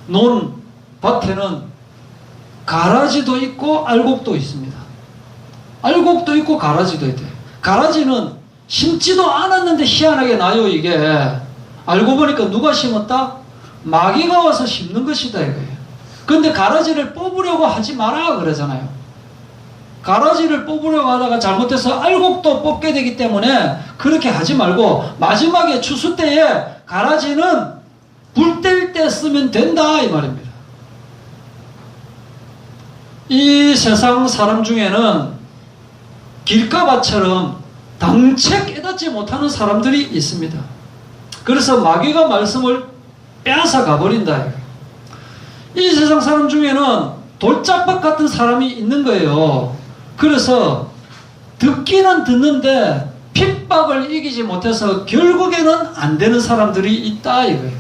논 밭에는 가라지도 있고 알곡도 있습니다. 알곡도 있고 가라지도 있대요. 가라지는 심지도 않았는데 희한하게 나요 이게. 알고 보니까 누가 심었다? 마귀가 와서 심는 것이다 이거예요. 그런데 가라지를 뽑으려고 하지 마라 그러잖아요. 가라지를 뽑으려고 하다가 잘못해서 알곡도 뽑게 되기 때문에 그렇게 하지 말고 마지막에 추수 때에 가라지는 불 뗄 때 쓰면 된다 이 말입니다. 이 세상 사람 중에는 길가밭처럼 당체 깨닫지 못하는 사람들이 있습니다. 그래서 마귀가 말씀을 빼앗아 가버린다. 이 세상 사람 중에는 돌짝밭 같은 사람이 있는 거예요. 그래서 듣기는 듣는데 핍박을 이기지 못해서 결국에는 안 되는 사람들이 있다 이거예요.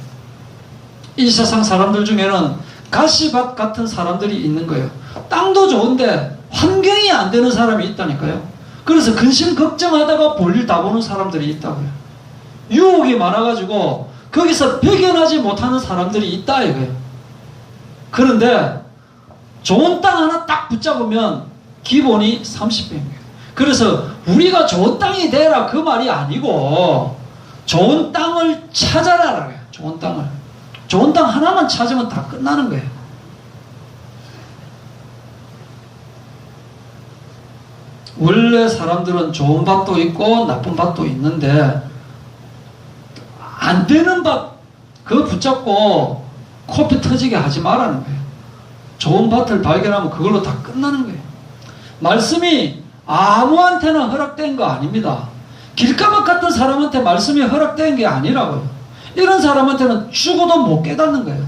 이 세상 사람들 중에는 가시밭 같은 사람들이 있는 거예요. 땅도 좋은데 환경이 안 되는 사람이 있다니까요. 그래서 근심 걱정하다가 볼일 다 보는 사람들이 있다고요. 유혹이 많아가지고 거기서 배견하지 못하는 사람들이 있다 이거예요. 그런데 좋은 땅 하나 딱 붙잡으면 기본이 30배입니다. 그래서 우리가 좋은 땅이 되라 그 말이 아니고 좋은 땅을 찾아라라고요. 좋은 땅을. 좋은 땅 하나만 찾으면 다 끝나는 거예요. 원래 사람들은 좋은 밭도 있고 나쁜 밭도 있는데 안 되는 밭 그거 붙잡고 코피 터지게 하지 말라는 거예요. 좋은 밭을 발견하면 그걸로 다 끝나는 거예요. 말씀이 아무한테나 허락된 거 아닙니다. 길가밭 같은 사람한테 말씀이 허락된 게 아니라고요. 이런 사람한테는 죽어도 못 깨닫는 거예요.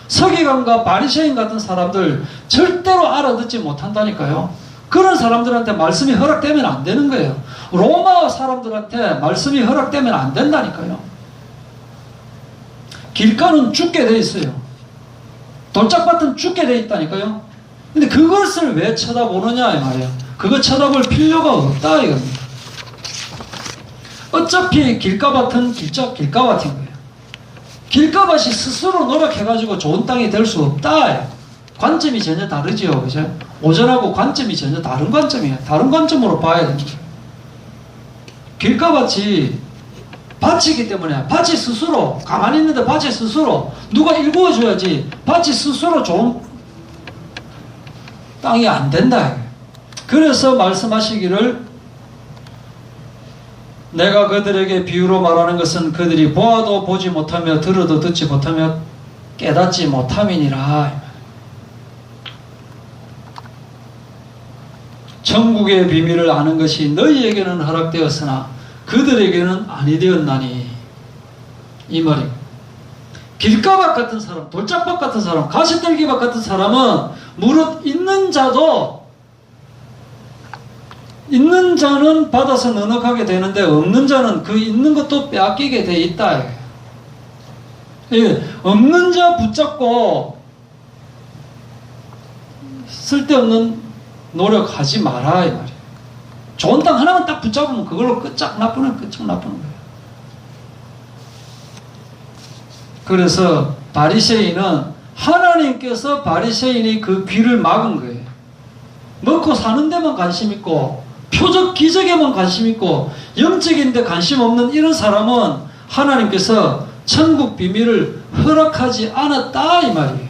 서기관과 바리새인 같은 사람들 절대로 알아듣지 못한다니까요. 그런 사람들한테 말씀이 허락되면 안 되는 거예요. 로마 사람들한테 말씀이 허락되면 안 된다니까요. 길가는 죽게 돼 있어요. 돌짝밭은 죽게 돼 있다니까요. 근데 그것을 왜 쳐다보느냐 이 말이에요. 그거 쳐다볼 필요가 없다 이겁니다. 어차피 길가밭은 길가밭인 거예요. 길가밭이 스스로 노력해가지고 좋은 땅이 될 수 없다. 관점이 전혀 다르지요. 그죠? 오전하고 관점이 전혀 다른 관점이에요. 다른 관점으로 봐야 됩니다. 길가밭이 밭이기 때문에 밭이 스스로 가만히 있는데 밭이 스스로 누가 일구어줘야지 밭이 스스로 좋은 땅이 안 된다. 그래서 말씀하시기를 내가 그들에게 비유로 말하는 것은 그들이 보아도 보지 못하며 들어도 듣지 못하며 깨닫지 못함이니라. 천국의 비밀을 아는 것이 너희에게는 허락되었으나 그들에게는 아니 되었나니 이 말입니다. 길가밭 같은 사람, 돌짝밭 같은 사람, 가시떨기밭 같은 사람은 무릇 있는 자는 받아서 넉넉하게 되는데 없는 자는 그 있는 것도 빼앗기게 돼 있다. 없는 자 붙잡고 쓸데없는 노력하지 마라 이 말이에요. 좋은 땅 하나만 딱 붙잡으면 그걸로 끝장 나쁘는 거예요. 그래서 바리새인은 하나님께서 바리새인이 그 귀를 막은 거예요. 먹고 사는 데만 관심 있고 표적 기적에만 관심 있고 영적인 데 관심 없는 이런 사람은 하나님께서 천국 비밀을 허락하지 않았다 이 말이에요.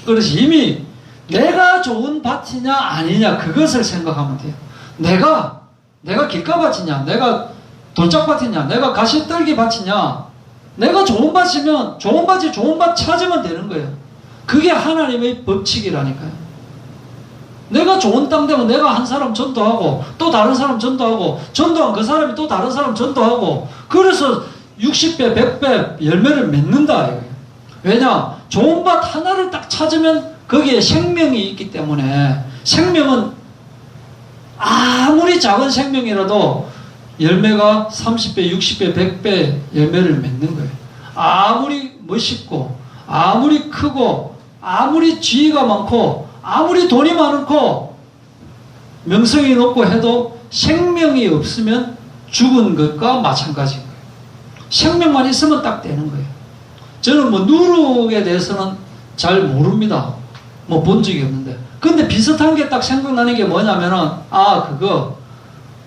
그래서 이미 내가 좋은 밭이냐 아니냐 그것을 생각하면 돼요. 내가 길가밭이냐 내가 돌짝밭이냐 내가 가시떨기 밭이냐 내가 좋은 밭이면 좋은 밭이 좋은 밭 찾으면 되는 거예요. 그게 하나님의 법칙이라니까요. 내가 좋은 땅 되면 내가 한 사람 전도하고 또 다른 사람 전도하고 전도한 그 사람이 또 다른 사람 전도하고 그래서 60배 100배 열매를 맺는다. 왜냐? 좋은 밭 하나를 딱 찾으면 거기에 생명이 있기 때문에 생명은 아무리 작은 생명이라도 열매가 30배 60배 100배 열매를 맺는 거예요. 아무리 멋있고 아무리 크고 아무리 지위가 많고 아무리 돈이 많고 명성이 높고 해도 생명이 없으면 죽은 것과 마찬가지인 거예요. 생명만 있으면 딱 되는 거예요. 저는 뭐 누룩에 대해서는 잘 모릅니다. 뭐 본 적이 없는데. 근데 비슷한 게 딱 생각나는 게 뭐냐면은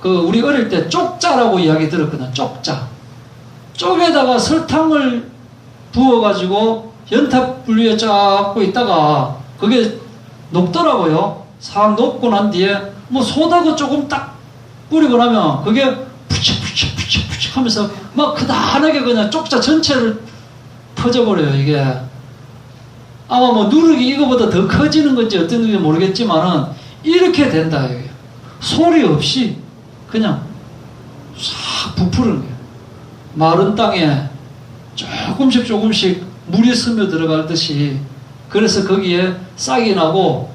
우리 어릴 때 쪽자라고 이야기 들었거든요. 쪽자. 쪽에다가 설탕을 부어가지고 연탑 분리에 쫙고 있다가 그게 녹더라고요. 싹 녹고 난 뒤에 뭐 소다가 조금 딱 뿌리고 나면 그게 푸치푸치 하면서 막 그다하게 그냥 쪽자 전체를 퍼져버려요. 이게 아마 뭐 누룩이 이거보다 더 커지는 건지 어떤 건지 모르겠지만은 이렇게 된다. 이게 소리 없이 그냥 싹 부푸르는 거예요. 마른 땅에 조금씩 물이 스며들어갈 듯이. 그래서 거기에 싹이 나고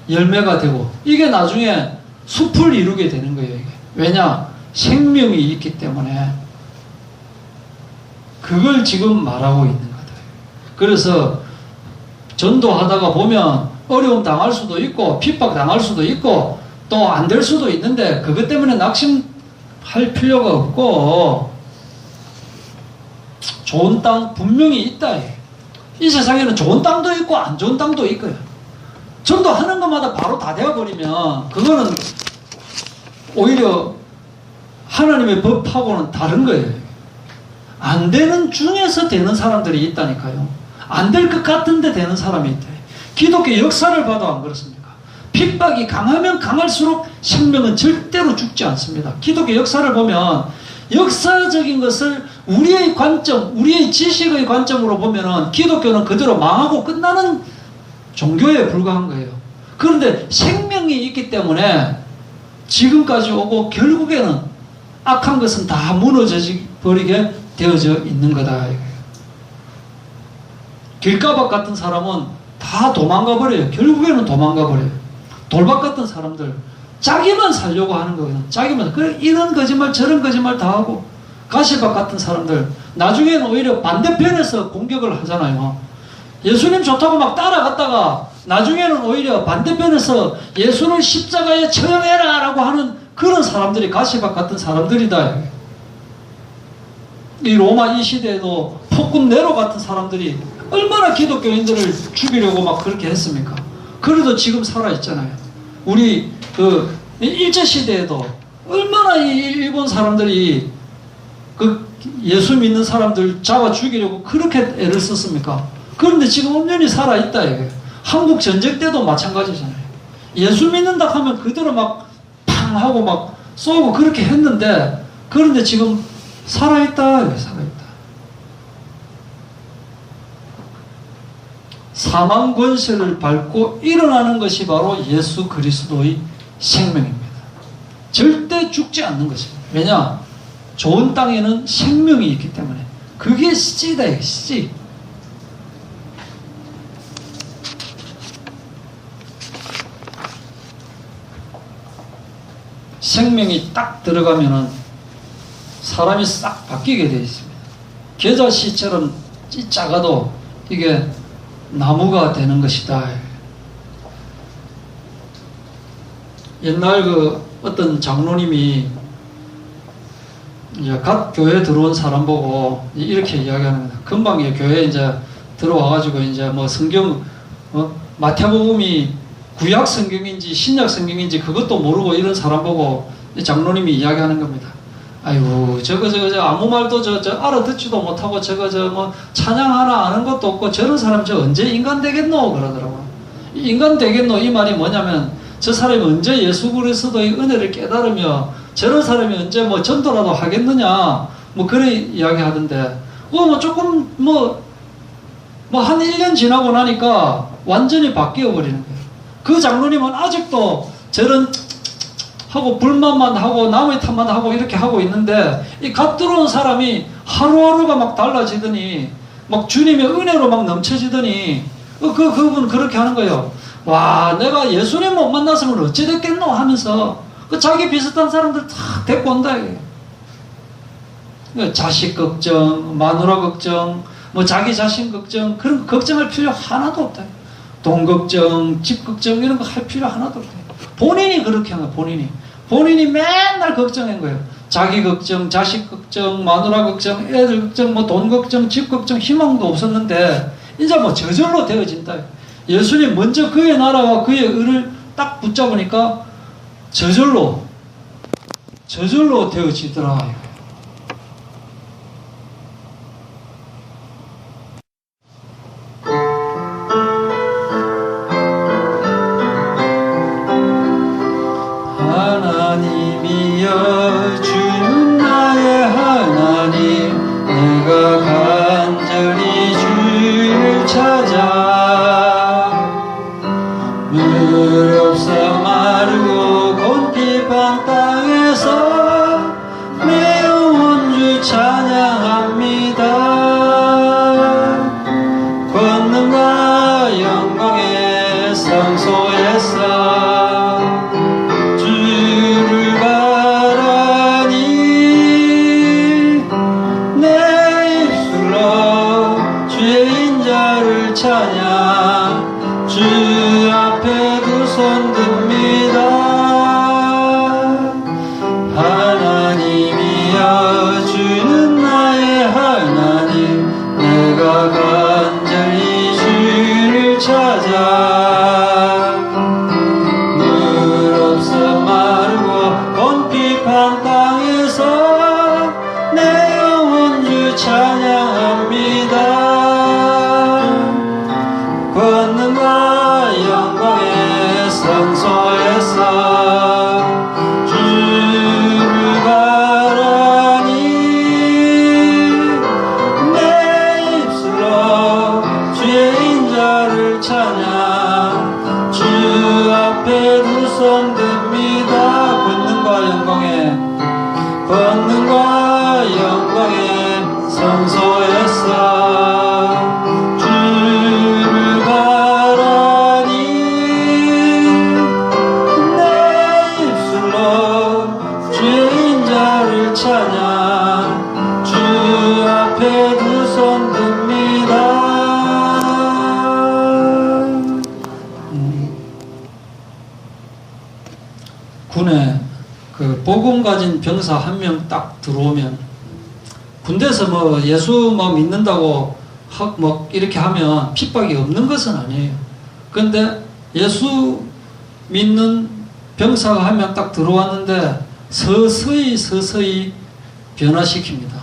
열매가 되고 이게 나중에 숲을 이루게 되는 거예요. 이게. 왜냐? 생명이 있기 때문에 그걸 지금 말하고 있는 거다. 그래서 전도하다가 보면 어려움 당할 수도 있고 핍박 당할 수도 있고 또 안 될 수도 있는데 그것 때문에 낙심할 필요가 없고 좋은 땅 분명히 있다. 이 세상에는 좋은 땅도 있고 안 좋은 땅도 있고요. 전도하는 것마다 바로 다 되어버리면 그거는 오히려 하나님의 법하고는 다른 거예요. 안 되는 중에서 되는 사람들이 있다니까요. 안 될 것 같은데 되는 사람이 있대. 기독교 역사를 봐도 안 그렇습니까? 핍박이 강하면 강할수록 생명은 절대로 죽지 않습니다. 기독교 역사를 보면 역사적인 것을 우리의 관점, 우리의 지식의 관점으로 보면은 기독교는 그대로 망하고 끝나는 종교에 불과한 거예요. 그런데 생명이 있기 때문에 지금까지 오고 결국에는 악한 것은 다 무너져 버리게 되어져 있는 거다. 길가박 같은 사람은 다 도망가 버려요. 결국에는 도망가 버려요. 돌박 같은 사람들 자기만 살려고 하는 거예요. 자기만. 이런 거짓말 저런 거짓말 다 하고 가시박 같은 사람들 나중에는 오히려 반대편에서 공격을 하잖아요. 예수님 좋다고 막 따라갔다가 나중에는 오히려 반대편에서 예수를 십자가에 처형해라 라고 하는 그런 사람들이 가시박 같은 사람들이다. 이 로마 이 시대에도 폭군 네로 같은 사람들이 얼마나 기독교인들을 죽이려고 막 그렇게 했습니까? 그래도 지금 살아있잖아요. 우리 그 일제시대에도 얼마나 이 일본 사람들이 그 예수 믿는 사람들 잡아 죽이려고 그렇게 애를 썼습니까? 그런데 지금 엄연히 살아있다 이게. 한국 전쟁 때도 마찬가지잖아요. 예수 믿는다 하면 그대로 막 팡 하고 막 쏘고 그렇게 했는데 그런데 지금 살아있다 이게 살아있다. 사망 권세를 밟고 일어나는 것이 바로 예수 그리스도의 생명입니다. 절대 죽지 않는 것입니다. 왜냐? 좋은 땅에는 생명이 있기 때문에. 그게 씨다, 씨. 생명이 딱 들어가면은 사람이 싹 바뀌게 되어 있습니다. 겨자씨처럼 작아도 이게 나무가 되는 것이다. 옛날 그 어떤 장로님이 이제 갓 교회 들어온 사람 보고 이렇게 이야기하는 겁니다. 금방 교회에 이제 들어와가지고 이제 뭐 성경, 마태복음이 구약 성경인지 신약 성경인지 그것도 모르고 이런 사람 보고 장로님이 이야기하는 겁니다. 아이고, 저거 아무 말도 알아듣지도 못하고 뭐 찬양 하나 아는 것도 없고 저런 사람 언제 인간 되겠노? 그러더라고요. 인간 되겠노? 이 말이 뭐냐면 저 사람이 언제 예수 그리스도의 은혜를 깨달으며 저런 사람이 언제 뭐 전도라도 하겠느냐? 뭐 그런 이야기 하던데, 뭐 조금 한 1년 지나고 나니까 완전히 바뀌어 버리는 거예요. 그 장로님은 아직도 저런 하고 불만만 하고 남의 탓만 하고 이렇게 하고 있는데 이 갓 들어온 사람이 하루하루가 막 달라지더니 막 주님의 은혜로 막 넘쳐지더니 그분 그렇게 하는 거예요. 와, 내가 예수님 못 만났으면 어찌 됐겠노 하면서 그 자기 비슷한 사람들 다 데리고 온다. 자식 걱정, 마누라 걱정, 뭐 자기 자신 걱정, 그런 거 걱정할 필요 하나도 없다. 돈 걱정, 집 걱정 이런 거 할 필요 하나도 없다. 본인이 그렇게 하는 거예요. 본인이 맨날 걱정한 거예요. 자기 걱정, 자식 걱정, 마누라 걱정, 애들 걱정, 뭐 돈 걱정, 집 걱정, 희망도 없었는데 이제 뭐 저절로 되어진다. 예수님 먼저 그의 나라와 그의 의를 딱 붙잡으니까 저절로 되어지더라. 하나님이여 주는 나의 하나님, 내가 간절히 주를 찾아 물 없어 마르고 곤핍한 땅에서 내 영혼 주 찬양합니다. 권능과 영광의 성소에서 주를 바라니 그 복음 가진 병사 한 명 딱 들어오면, 군대에서 뭐 예수 뭐 믿는다고 뭐 이렇게 하면 핍박이 없는 것은 아니에요. 그런데 예수 믿는 병사가 한 명 딱 들어왔는데 서서히 변화시킵니다.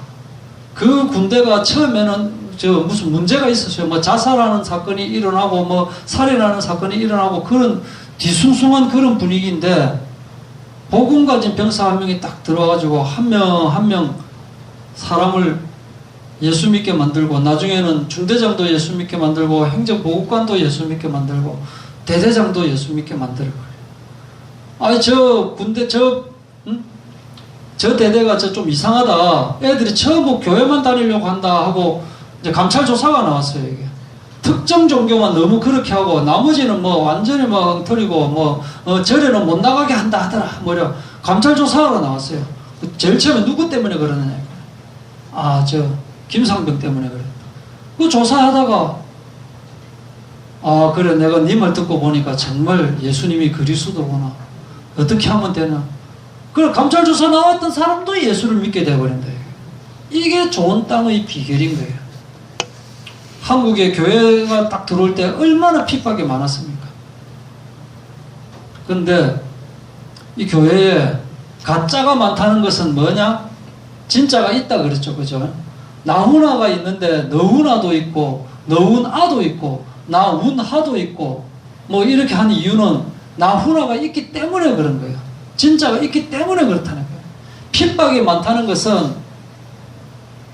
그 군대가 처음에는 무슨 문제가 있었어요. 뭐 자살하는 사건이 일어나고 뭐 살인하는 사건이 일어나고 그런 뒤숭숭한 그런 분위기인데, 복음 가진 병사 한 명이 딱 들어와가지고 한 명 사람을 예수 믿게 만들고, 나중에는 중대장도 예수 믿게 만들고, 행정보급관도 예수 믿게 만들고, 대대장도 예수 믿게 만들 거예요. 아니 저 군대 저 대대가 좀 이상하다. 애들이 처음 교회만 다니려고 한다 하고 이제 감찰 조사가 나왔어요. 이게 특정 종교만 너무 그렇게 하고 나머지는 뭐 완전히 막 엉터리고 뭐 절에는 못 나가게 한다 하더라. 뭐려 감찰 조사가 나왔어요. 제일 처음에 누구 때문에 그러느냐. 저 김상병 때문에 그래. 그 조사하다가 그래 내가 네 말 듣고 보니까 정말 예수님이 그리스도구나. 어떻게 하면 되나. 그래 감찰 조사 나왔던 사람도 예수를 믿게 되어버린다. 이게 좋은 땅의 비결인 거예요. 한국에 교회가 딱 들어올 때 얼마나 핍박이 많았습니까? 그런데 이 교회에 가짜가 많다는 것은 뭐냐? 진짜가 있다 그랬죠. 그죠? 나훈아가 있는데 너훈아도 있고 너훈아도 있고 나훈하도 있고 뭐 이렇게 하는 이유는 나훈아가 있기 때문에 그런 거예요. 진짜가 있기 때문에 그렇다는 거예요. 핍박이 많다는 것은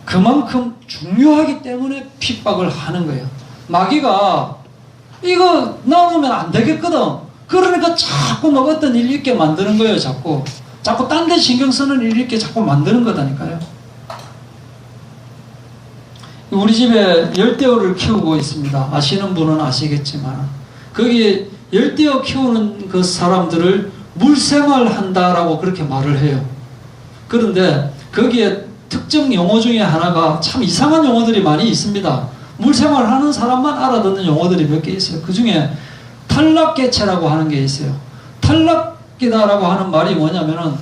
그만큼 중요하기 때문에 핍박을 하는 거예요. 마귀가 이거 나오면 안 되겠거든. 그러니까 자꾸 막 어떤 일 있게 만드는 거예요. 자꾸 딴 데 신경 쓰는 일 있게 자꾸 만드는 거다니까요. 우리 집에 열대어를 키우고 있습니다. 아시는 분은 아시겠지만 거기 열대어 키우는 그 사람들을 물생활한다라고 그렇게 말을 해요. 그런데 거기에 특정 용어 중에 하나가 참 이상한 용어들이 많이 있습니다. 물생활하는 사람만 알아듣는 용어들이 몇 개 있어요. 그 중에 탈락개체라고 하는 게 있어요. 탈락이다라고 하는 말이 뭐냐면은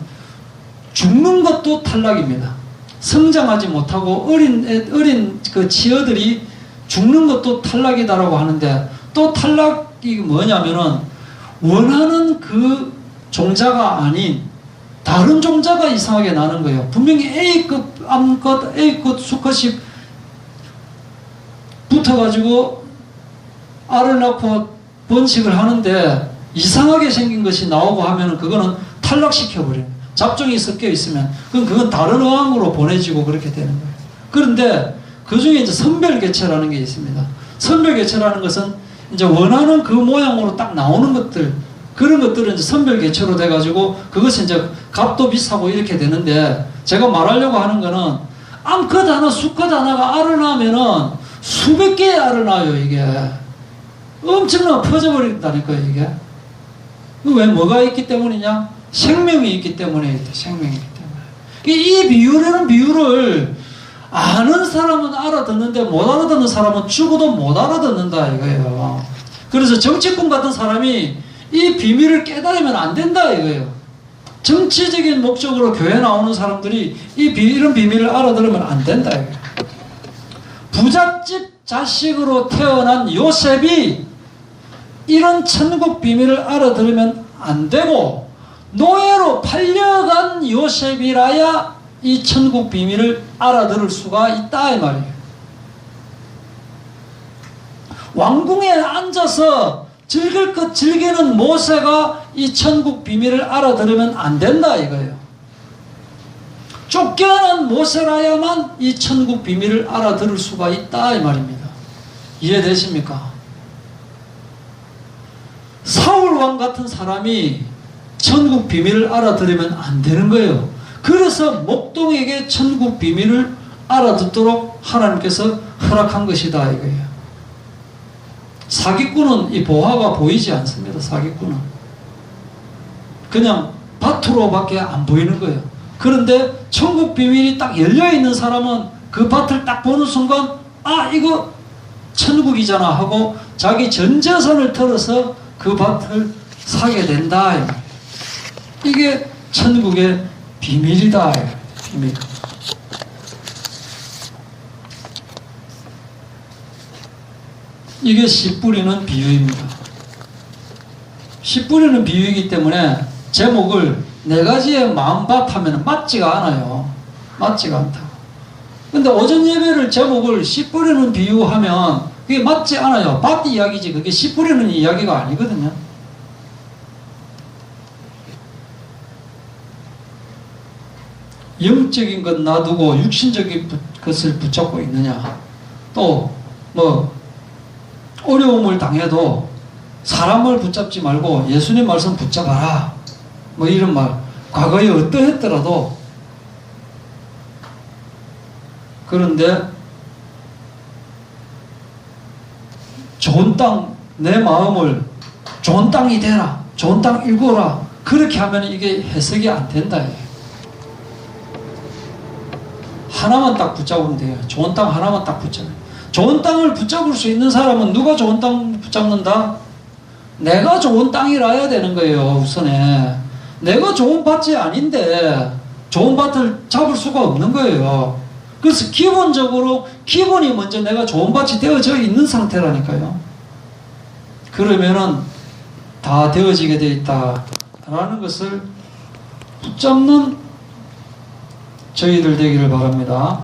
죽는 것도 탈락입니다. 성장하지 못하고 어린 그 치어들이 죽는 것도 탈락이다라고 하는데, 또 탈락이 뭐냐면은 원하는 그 종자가 아닌 다른 종자가 이상하게 나는 거예요. 분명히 A급 암컷, A급 수컷이 붙어가지고 알을 낳고 번식을 하는데 이상하게 생긴 것이 나오고 하면은 그거는 탈락시켜버려요. 잡종이 섞여 있으면 그건 다른 어항으로 보내지고 그렇게 되는 거예요. 그런데 그 중에 이제 선별개체라는 게 있습니다. 선별개체라는 것은 이제 원하는 그 모양으로 딱 나오는 것들, 그런 것들은 이제 선별개체로 돼가지고 그것이 이제 값도 비싸고 이렇게 되는데, 제가 말하려고 하는 거는 암컷 하나, 수컷 하나가 알을 낳으면은 수백 개의 알을 낳아요. 이게 엄청나게 퍼져버린다니까요. 이게 왜 뭐가 있기 때문이냐? 생명이 있기 때문에 있다. 생명이 있기 때문에. 이 비유를 아는 사람은 알아듣는데 못 알아듣는 사람은 죽어도 못 알아듣는다 이거예요. 그래서 정치꾼 같은 사람이 이 비밀을 깨달으면 안 된다 이거예요. 정치적인 목적으로 교회 나오는 사람들이 이런 비밀을 알아들으면 안 된다 이거예요. 부잣집 자식으로 태어난 요셉이 이런 천국 비밀을 알아들으면 안 되고, 노예로 팔려간 요셉이라야 이 천국 비밀을 알아들을 수가 있다 이 말이에요. 왕궁에 앉아서 즐길 것 즐기는 모세가 이 천국 비밀을 알아들으면 안 된다 이거예요. 쫓겨난 모세라야만 이 천국 비밀을 알아들을 수가 있다 이 말입니다. 이해되십니까? 사울왕 같은 사람이 천국 비밀을 알아들으면 안 되는 거예요. 그래서 목동에게 천국 비밀을 알아듣도록 하나님께서 허락한 것이다 이거예요. 사기꾼은 이 보화가 보이지 않습니다. 사기꾼은 그냥 밭으로밖에 안 보이는 거예요. 그런데 천국 비밀이 딱 열려있는 사람은 그 밭을 딱 보는 순간 이거 천국이잖아 하고 자기 전 재산을 털어서 그 밭을 사게 된다. 이게 천국의 비밀이다. 비밀. 이게 씨 뿌리는 비유입니다. 씨 뿌리는 비유이기 때문에 제목을 네 가지의 마음밭 하면 맞지가 않아요. 맞지가 않다고. 근데 오전 예배를 제목을 씨 뿌리는 비유하면 그게 맞지 않아요. 밭 이야기지 그게 씨 뿌리는 이야기가 아니거든요. 영적인 것 놔두고 육신적인 것을 붙잡고 있느냐. 또 뭐 어려움을 당해도 사람을 붙잡지 말고 예수님 말씀 붙잡아라. 뭐 이런 말. 과거에 어떠했더라도 그런데 좋은 땅, 내 마음을 좋은 땅이 되라. 좋은 땅 일구라. 그렇게 하면 이게 해석이 안 된다. 하나만 딱 붙잡으면 돼요. 좋은 땅 하나만 딱 붙잡아요. 좋은 땅을 붙잡을 수 있는 사람은 누가 좋은 땅 붙잡는다? 내가 좋은 땅이라야 되는 거예요. 우선에 내가 좋은 밭이 아닌데 좋은 밭을 잡을 수가 없는 거예요. 그래서 기본이 먼저 내가 좋은 밭이 되어져 있는 상태라니까요. 그러면은 다 되어지게 되어 있다라는 것을 붙잡는 저희들 되기를 바랍니다.